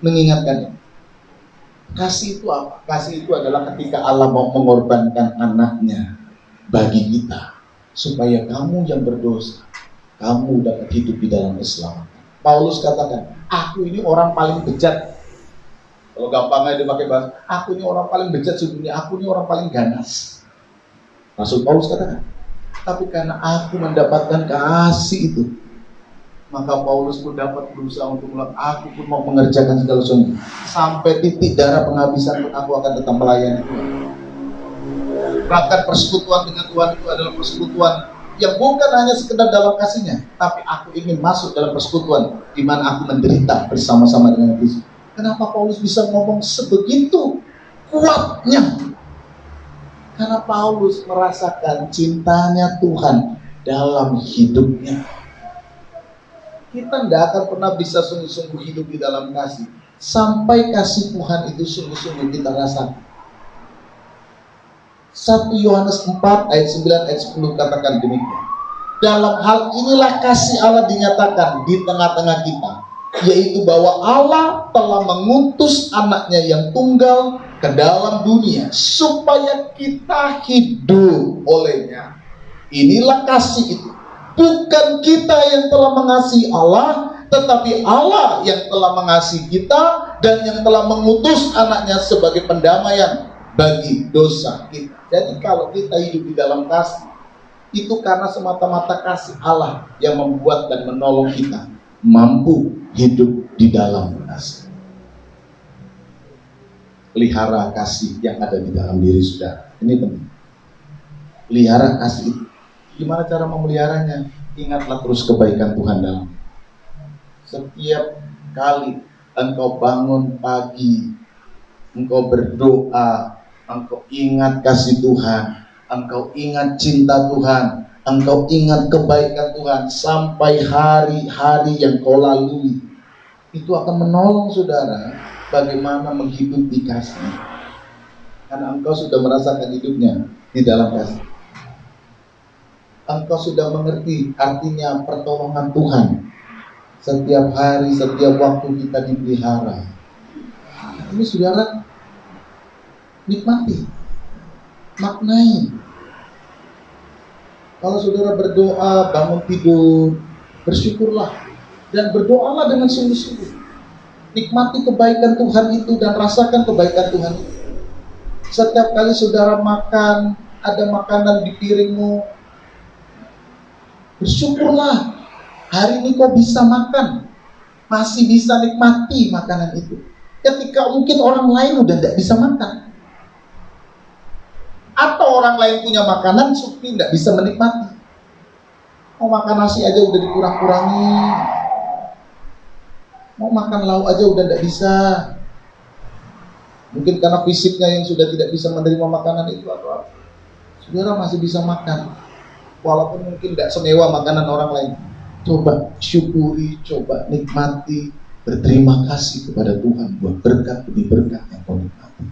mengingatkan, kasih itu apa? Kasih itu adalah ketika Allah mau mengorbankan anaknya bagi kita, supaya kamu yang berdosa, kamu dapat hidup di dalam keselamatan. Paulus katakan, aku ini orang paling bejat. Kalau gampangnya dipakai bahasa, aku ini orang paling bejat sedunia, aku ini orang paling ganas. Rasul Paulus katakan, tapi karena aku mendapatkan kasih itu, maka Paulus pun dapat berusaha untuk melakukan, aku pun mau mengerjakan segala sesuatu. Sampai titik darah penghabisan pun aku akan tetap melayani Tuhan. Bahkan persekutuan dengan Tuhan itu adalah persekutuan yang bukan hanya sekedar dalam kasihnya, tapi aku ingin masuk dalam persekutuan di mana aku menderita bersama-sama dengan Kristus. Kenapa Paulus bisa ngomong sebegitu kuatnya? Karena Paulus merasakan cintanya Tuhan dalam hidupnya. Kita tidak akan pernah bisa sungguh-sungguh hidup di dalam kasih sampai kasih Tuhan itu sungguh-sungguh kita rasakan. 1 Yohanes 4 ayat 9 ayat 10 katakan demikian. Dalam hal inilah kasih Allah dinyatakan di tengah-tengah kita, yaitu bahwa Allah telah mengutus anaknya yang tunggal ke dalam dunia supaya kita hidup olehnya. Inilah kasih itu. Bukan kita yang telah mengasihi Allah, tetapi Allah yang telah mengasihi kita dan yang telah mengutus anaknya sebagai pendamaian bagi dosa kita. Jadi kalau kita hidup di dalam kasih, itu karena semata-mata kasih Allah yang membuat dan menolong kita mampu hidup di dalam kasih. Pelihara kasih yang ada di dalam diri saudara. Ini penting. Pelihara kasih itu. Gimana cara memeliharanya? Ingatlah terus kebaikan Tuhan dalam. Setiap kali engkau bangun pagi, engkau berdoa, engkau ingat kasih Tuhan, engkau ingat cinta Tuhan, engkau ingat kebaikan Tuhan sampai hari-hari yang kau lalui, itu akan menolong saudara bagaimana menghidupi kasih. Karena engkau sudah merasakan hidupnya di dalam kasih. Engkau sudah mengerti artinya pertolongan Tuhan. Setiap hari, setiap waktu kita dipelihara. Ini saudara, nikmati, maknai. Kalau saudara berdoa, bangun tidur, bersyukurlah. Dan berdoalah dengan sungguh-sungguh. Nikmati kebaikan Tuhan itu dan rasakan kebaikan Tuhan itu. Setiap kali saudara makan, ada makanan di piringmu, bersyukurlah. Hari ini kau bisa makan, masih bisa nikmati makanan itu. Ketika mungkin orang lain udah tidak bisa makan, atau orang lain punya makanan tapi tidak bisa menikmati. Mau makan nasi aja udah dikurang-kurangi, mau makan lauk aja udah tidak bisa. Mungkin karena fisiknya yang sudah tidak bisa menerima makanan itu, atau saudara masih bisa makan, walaupun mungkin tidak semewah makanan orang lain. Coba syukuri, coba nikmati, berterima kasih kepada Tuhan buat berkat demi berkat yang kau nikmati.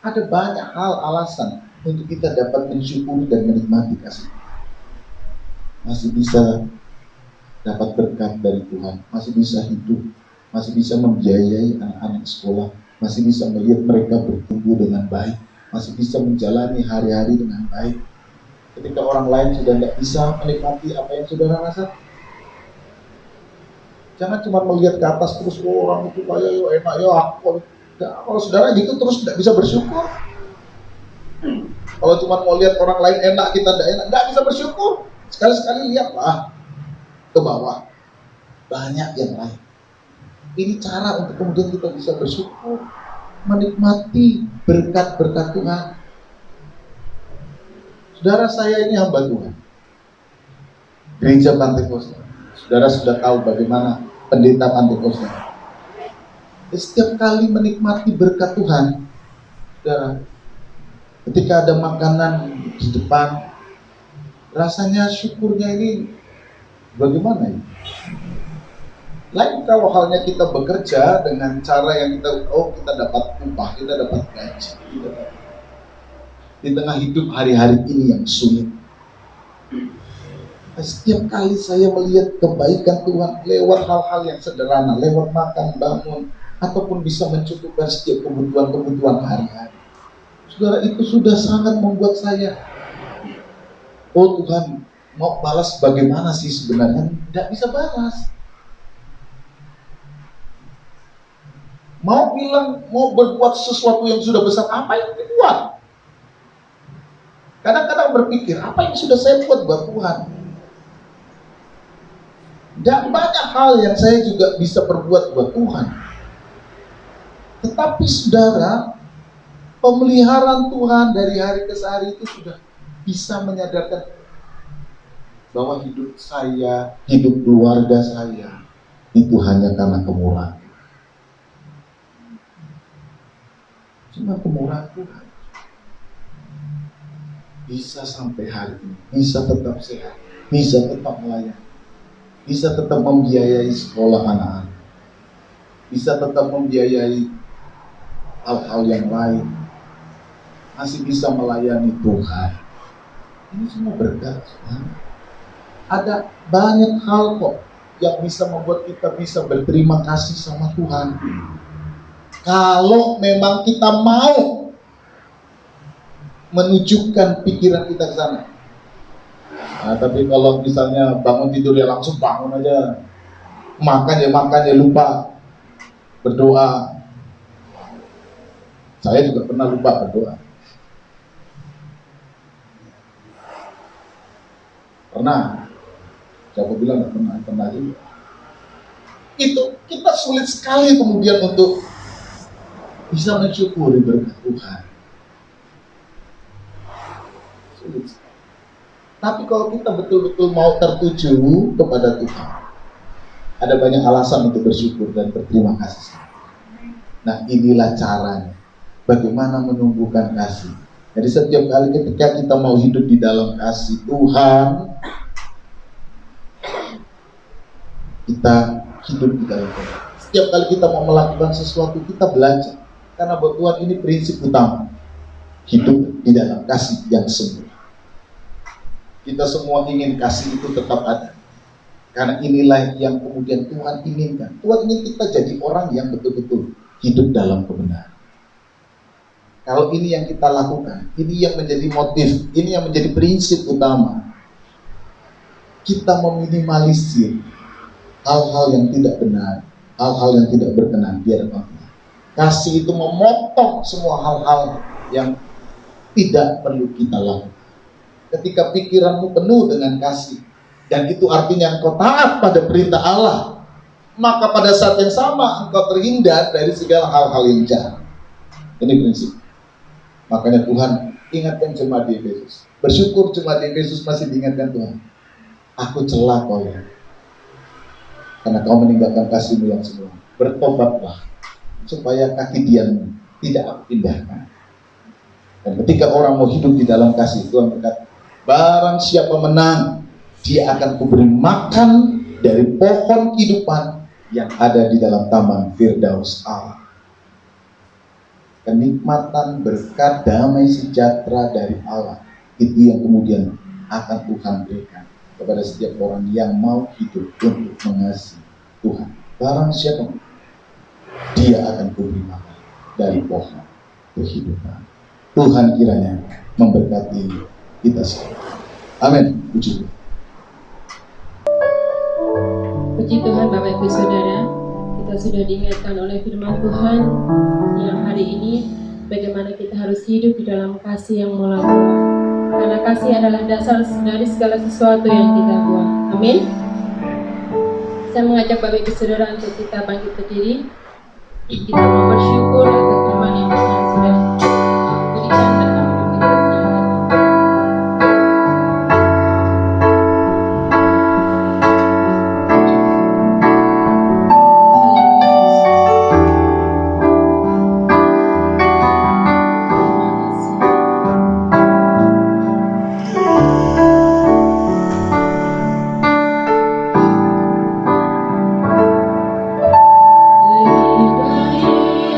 Ada banyak hal alasan untuk kita dapat mensyukuri dan menikmati kasih. Masih bisa dapat berkat dari Tuhan, masih bisa hidup, masih bisa membiayai anak-anak sekolah, masih bisa melihat mereka bertumbuh dengan baik, masih bisa menjalani hari-hari dengan baik. Ketika orang lain sudah tidak bisa menikmati apa yang saudara rasa, jangan cuma melihat ke atas terus, oh, orang itu kaya, yo enak, yo aku. Kalau saudara gitu terus tidak bisa bersyukur. Kalau cuma mau lihat orang lain enak, kita tidak bisa bersyukur. Sekali-sekali lihatlah ke bawah, banyak yang lain. Ini cara untuk kemudian kita bisa bersyukur, menikmati berkat-berkat Tuhan. Saudara, saya ini hamba Tuhan, Gereja Pantai Kosta. Saudara sudah tahu bagaimana pendeta Pantai Kosta. Setiap kali menikmati berkat Tuhan, saudara, ketika ada makanan di depan, rasanya syukurnya ini bagaimana ya? Lain kalau halnya kita bekerja dengan cara yang kita dapat upah, kita dapat gaji, di tengah hidup hari-hari ini yang sulit. Setiap kali saya melihat kebaikan Tuhan lewat hal-hal yang sederhana, lewat makan, bangun, ataupun bisa mencukupkan setiap kebutuhan-kebutuhan hari-hari, saudara, itu sudah sangat membuat saya, oh Tuhan, mau balas bagaimana sih sebenarnya? Tidak bisa balas. Mau bilang, mau berbuat sesuatu yang sudah besar, apa yang dibuat? Kadang-kadang berpikir, apa yang sudah saya buat buat Tuhan? Dan banyak hal yang saya juga bisa perbuat buat Tuhan. Tetapi saudara, pemeliharaan Tuhan dari hari ke hari itu sudah bisa menyadarkan bahwa hidup saya, hidup keluarga saya, itu hanya karena kemurahan. Cuma kemurahan Tuhan. Bisa sampai hari ini, bisa tetap sehat, bisa tetap melayani, bisa tetap membiayai sekolah anak-anak, bisa tetap membiayai hal-hal yang lain, masih bisa melayani Tuhan. Ini semua berkat. Ada banyak hal kok yang bisa membuat kita bisa berterima kasih sama Tuhan. Kalau memang kita mau menunjukkan pikiran kita ke sana. Nah, tapi kalau misalnya bangun tidur ya langsung bangun aja, makan ya lupa berdoa. Saya juga pernah lupa berdoa. Pernah. Siapa bilang nggak pernah juga. Itu kita sulit sekali kemudian untuk bisa mensyukuri berkat Tuhan. Sulit. Tapi kalau kita betul-betul mau tertuju kepada Tuhan, Ada banyak alasan untuk bersyukur dan berterima kasih. Nah, inilah caranya. Bagaimana menumbuhkan kasih. Jadi setiap kali ketika kita mau hidup di dalam kasih Tuhan, kita hidup di dalam kasih. Setiap kali kita mau melakukan sesuatu, kita belajar. Karena buat Tuhan ini prinsip utama. Hidup di dalam kasih yang sempurna. Kita semua ingin kasih itu tetap ada. Karena inilah yang kemudian Tuhan inginkan. Tuhan ingin kita jadi orang yang betul-betul hidup dalam kebenaran. Kalau ini yang kita lakukan, ini yang menjadi motif, ini yang menjadi prinsip utama. Kita meminimalisir hal-hal yang tidak benar, hal-hal yang tidak berkenan di hadapan Tuhan. Kasih itu memotong semua hal-hal yang tidak perlu kita lakukan. Ketika pikiranmu penuh dengan kasih, dan itu artinya engkau taat pada perintah Allah, maka pada saat yang sama engkau terhindar dari segala hal-hal yang jahat. Ini prinsip. Makanya Tuhan ingatkan jemaat di Efesus. Bersyukur jemaat di Efesus masih diingatkan Tuhan. Aku celah kau ya, karena kau meninggalkan kasihmu yang semula. Bertobatlah supaya kaki dianmu tidak aku pindahkan. Dan ketika orang mau hidup di dalam kasih, Tuhan berkata, barang siapa menang, dia akan kuberi makan dari pohon kehidupan yang ada di dalam taman Firdaus Allah. Kenikmatan, berkat, damai sejahtera dari Allah, itu yang kemudian akan Tuhan berikan kepada setiap orang yang mau hidup untuk mengasihi Tuhan. Barang siapa, dia akan kuberi makan dari pohon kehidupan. Tuhan kiranya memberkati kita semua. Amin. Puji Tuhan. Puji Tuhan Bapak Ibu Saudara, kita sudah diingatkan oleh firman Tuhan yang hari ini bagaimana kita harus hidup di dalam kasih yang mula-mula. Karena kasih adalah dasar dari segala sesuatu yang kita buat. Amin. Saya mengajak Bapak Ibu Saudara untuk kita bangkit berdiri. Kita mau bersyukur atas firman yang Tuhan sudah berikan dan kami kita siang.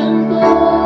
Yang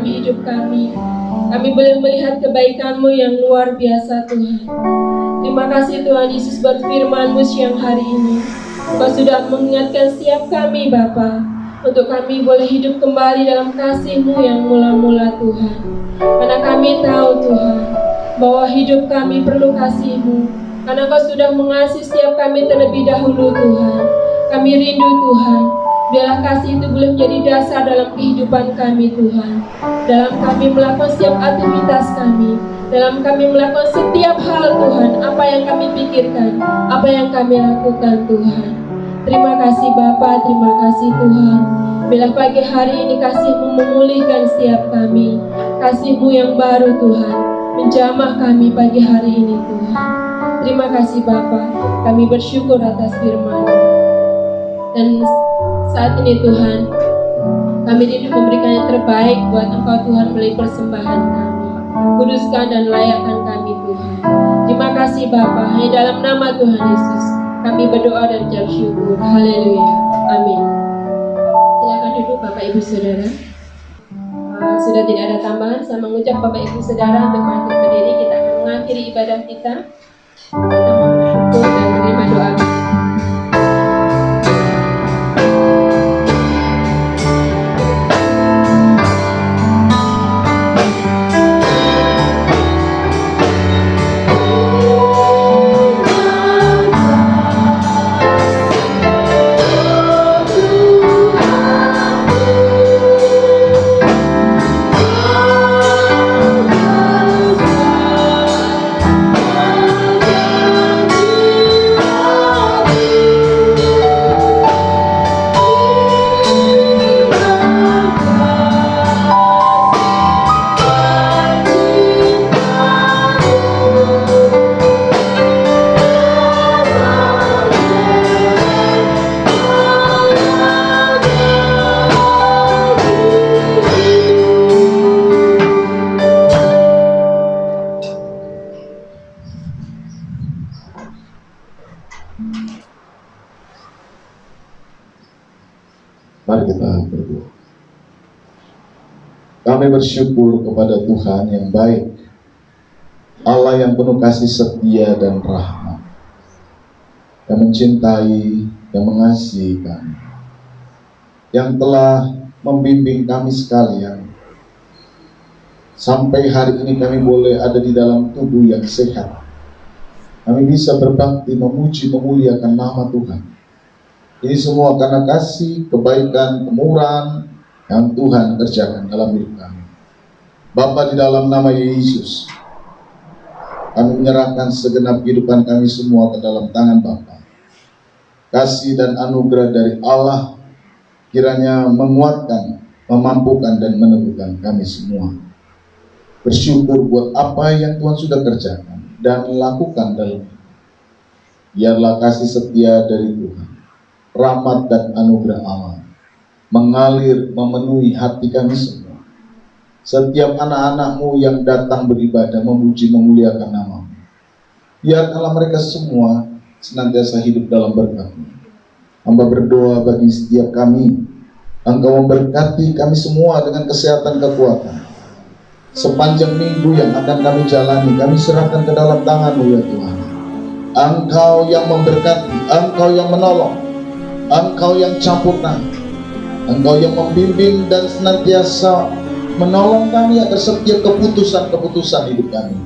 dalam hidup kami. Kami boleh melihat kebaikan-Mu yang luar biasa Tuhan. Terima kasih Tuhan Yesus buat firman-Mu siang hari ini. Engkau sudah mengingatkan setiap kami Bapa, untuk kami boleh hidup kembali dalam kasih-Mu yang mula-mula Tuhan. Karena kami tahu Tuhan, bahwa hidup kami perlu kasih-Mu. Karena Engkau sudah mengasihi setiap kami terlebih dahulu Tuhan. Kami rindu Tuhan, biarlah kasih itu boleh menjadi dasar dalam kehidupan kami Tuhan. Dalam kami melakukan setiap aktivitas kami, dalam kami melakukan setiap hal Tuhan, apa yang kami pikirkan, apa yang kami lakukan Tuhan. Terima kasih Bapa, terima kasih Tuhan. Bila pagi hari ini kasih-Mu memulihkan setiap kami, kasih-Mu yang baru Tuhan, menjamah kami pagi hari ini Tuhan. Terima kasih Bapa, kami bersyukur atas firman-Mu. Dan saat ini Tuhan, kami rindu memberikan yang terbaik buat Engkau Tuhan melalui persembahan kami. Kuduskan dan layakkan kami Tuhan. Terima kasih Bapa, hanya dalam nama Tuhan Yesus kami berdoa dan ucap syukur. Haleluya. Amin. Silakan duduk Bapak Ibu Saudara. Sudah tidak ada tambahan, saya mengucap Bapak Ibu Saudara untuk bangkit berdiri. Kita akan mengakhiri ibadah kita. Kita mau bersyukur dan menerima doa kita. Mari kita berdoa. Kami bersyukur kepada Tuhan yang baik, Allah yang penuh kasih setia dan rahmat, yang mencintai, yang mengasihi kami, yang telah membimbing kami sekalian sampai hari ini kami boleh ada di dalam tubuh yang sehat. Kami bisa berbakti, memuji, memuliakan nama Tuhan. Ini semua karena kasih, kebaikan, kemurahan yang Tuhan kerjakan dalam hidup kami. Bapa, di dalam nama Yesus, kami menyerahkan segenap kehidupan kami semua ke dalam tangan Bapa. Kasih dan anugerah dari Allah kiranya menguatkan, memampukan dan meneguhkan kami semua. Bersyukur buat apa yang Tuhan sudah kerjakan dan lakukan dalam hidup. Biarlah kasih setia dari Tuhan, rahmat dan anugerah Allah mengalir memenuhi hati kami semua. Setiap anak-anak-Mu yang datang beribadah, memuji, memuliakan nama-Mu, biarkanlah mereka semua senantiasa hidup dalam berkat-Mu. Hamba berdoa bagi setiap kami, Engkau memberkati kami semua dengan kesehatan, kekuatan. Sepanjang minggu yang akan kami jalani, kami serahkan ke dalam tangan-Mu ya Tuhan. Engkau yang memberkati, Engkau yang menolong, Engkau yang campur tangan, Engkau yang membimbing dan senantiasa menolong kami agar setiap keputusan-keputusan hidup kami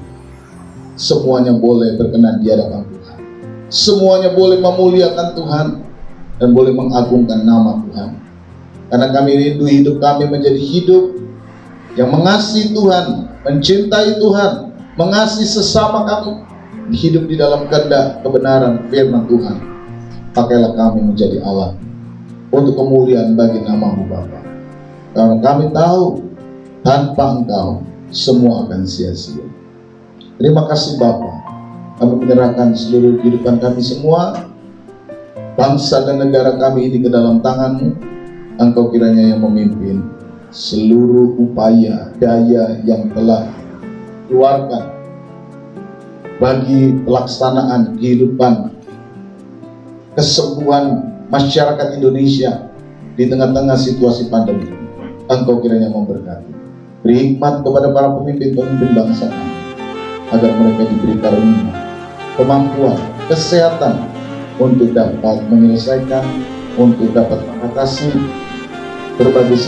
semuanya boleh berkenan di hadapan Tuhan, semuanya boleh memuliakan Tuhan dan boleh mengagungkan nama Tuhan. Karena kami rindu hidup kami menjadi hidup yang mengasihi Tuhan, mencintai Tuhan, mengasihi sesama kami, hidup di dalam kehendak kebenaran firman Tuhan. Pakailah kami menjadi alat untuk kemuliaan bagi nama-Mu Bapa. Karena kami tahu tanpa Engkau semua akan sia-sia. Terima kasih Bapa. Kami menyerahkan seluruh kehidupan kami semua, bangsa dan negara kami ini ke dalam tangan-Mu. Engkau kiranya yang memimpin seluruh upaya daya yang telah keluarkan bagi pelaksanaan kehidupan kesembuhan masyarakat Indonesia di tengah-tengah situasi pandemi. Engkau kiranya memberkati. Beri hikmat kepada para pemimpin-pemimpin bangsa kami, agar mereka diberi karunia, kemampuan, kesehatan untuk dapat menyelesaikan, untuk dapat mengatasi berbagai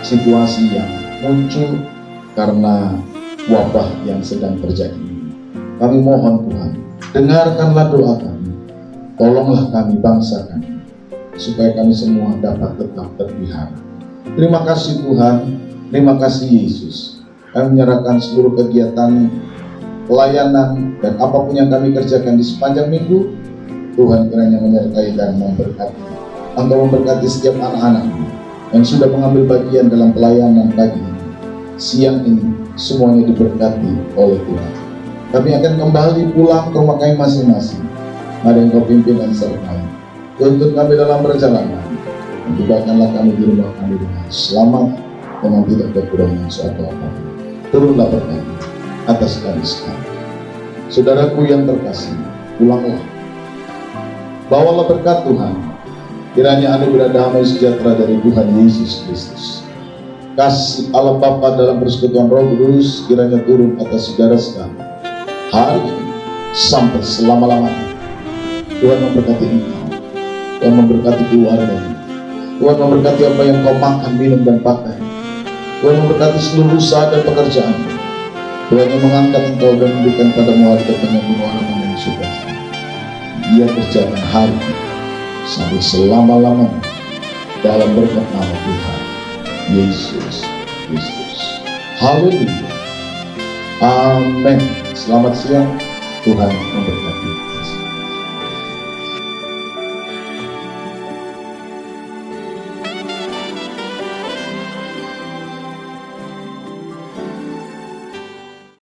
situasi yang muncul karena wabah yang sedang terjadi ini. Kami mohon Tuhan, dengarkanlah doa kami, tolonglah kami, bangsa kami, supaya kami semua dapat tetap terpelihara. Terima kasih Tuhan, terima kasih Yesus. Kami menyerahkan seluruh kegiatan pelayanan dan apapun yang kami kerjakan di sepanjang minggu. Tuhan kiranya menyertai dan memberkati. Engkau memberkati setiap anak-anak yang sudah mengambil bagian dalam pelayanan pagi ini, siang ini, semuanya diberkati oleh Tuhan. Kami akan kembali pulang ke rumah kami masing-masing. Mari Engkau pimpin dan sertai. Tuntun kami dalam perjalanan. Tibakanlah kami di rumah kami dengan selamat, dengan tidak kekurangan suatu apapun. Turunlah berkat atas kami sekarang. Saudaraku yang terkasih, pulanglah. Bawalah berkat Tuhan. Kiranya anugerah damai sejahtera dari Tuhan Yesus Kristus, kasih Allah Bapa dalam persekutuan Roh Kudus kiranya turun atas saudara sekalian hari ini sampai selama-lamanya. Tuhan memberkati engkau, Tuhan memberkati keluargamu, Tuhan memberkati apa yang kau makan, minum, dan pakai. Tuhan memberkati seluruh usaha dan pekerjaanmu. Tuhan yang mengangkat engkau dan memberikan padamu harta pengharapan yang sukacita. Dia kerjakan hari ini sampai selama-lamanya dalam berkat nama Tuhan Yesus Kristus. Haleluya. Amin. Selamat siang. Tuhan memberkati.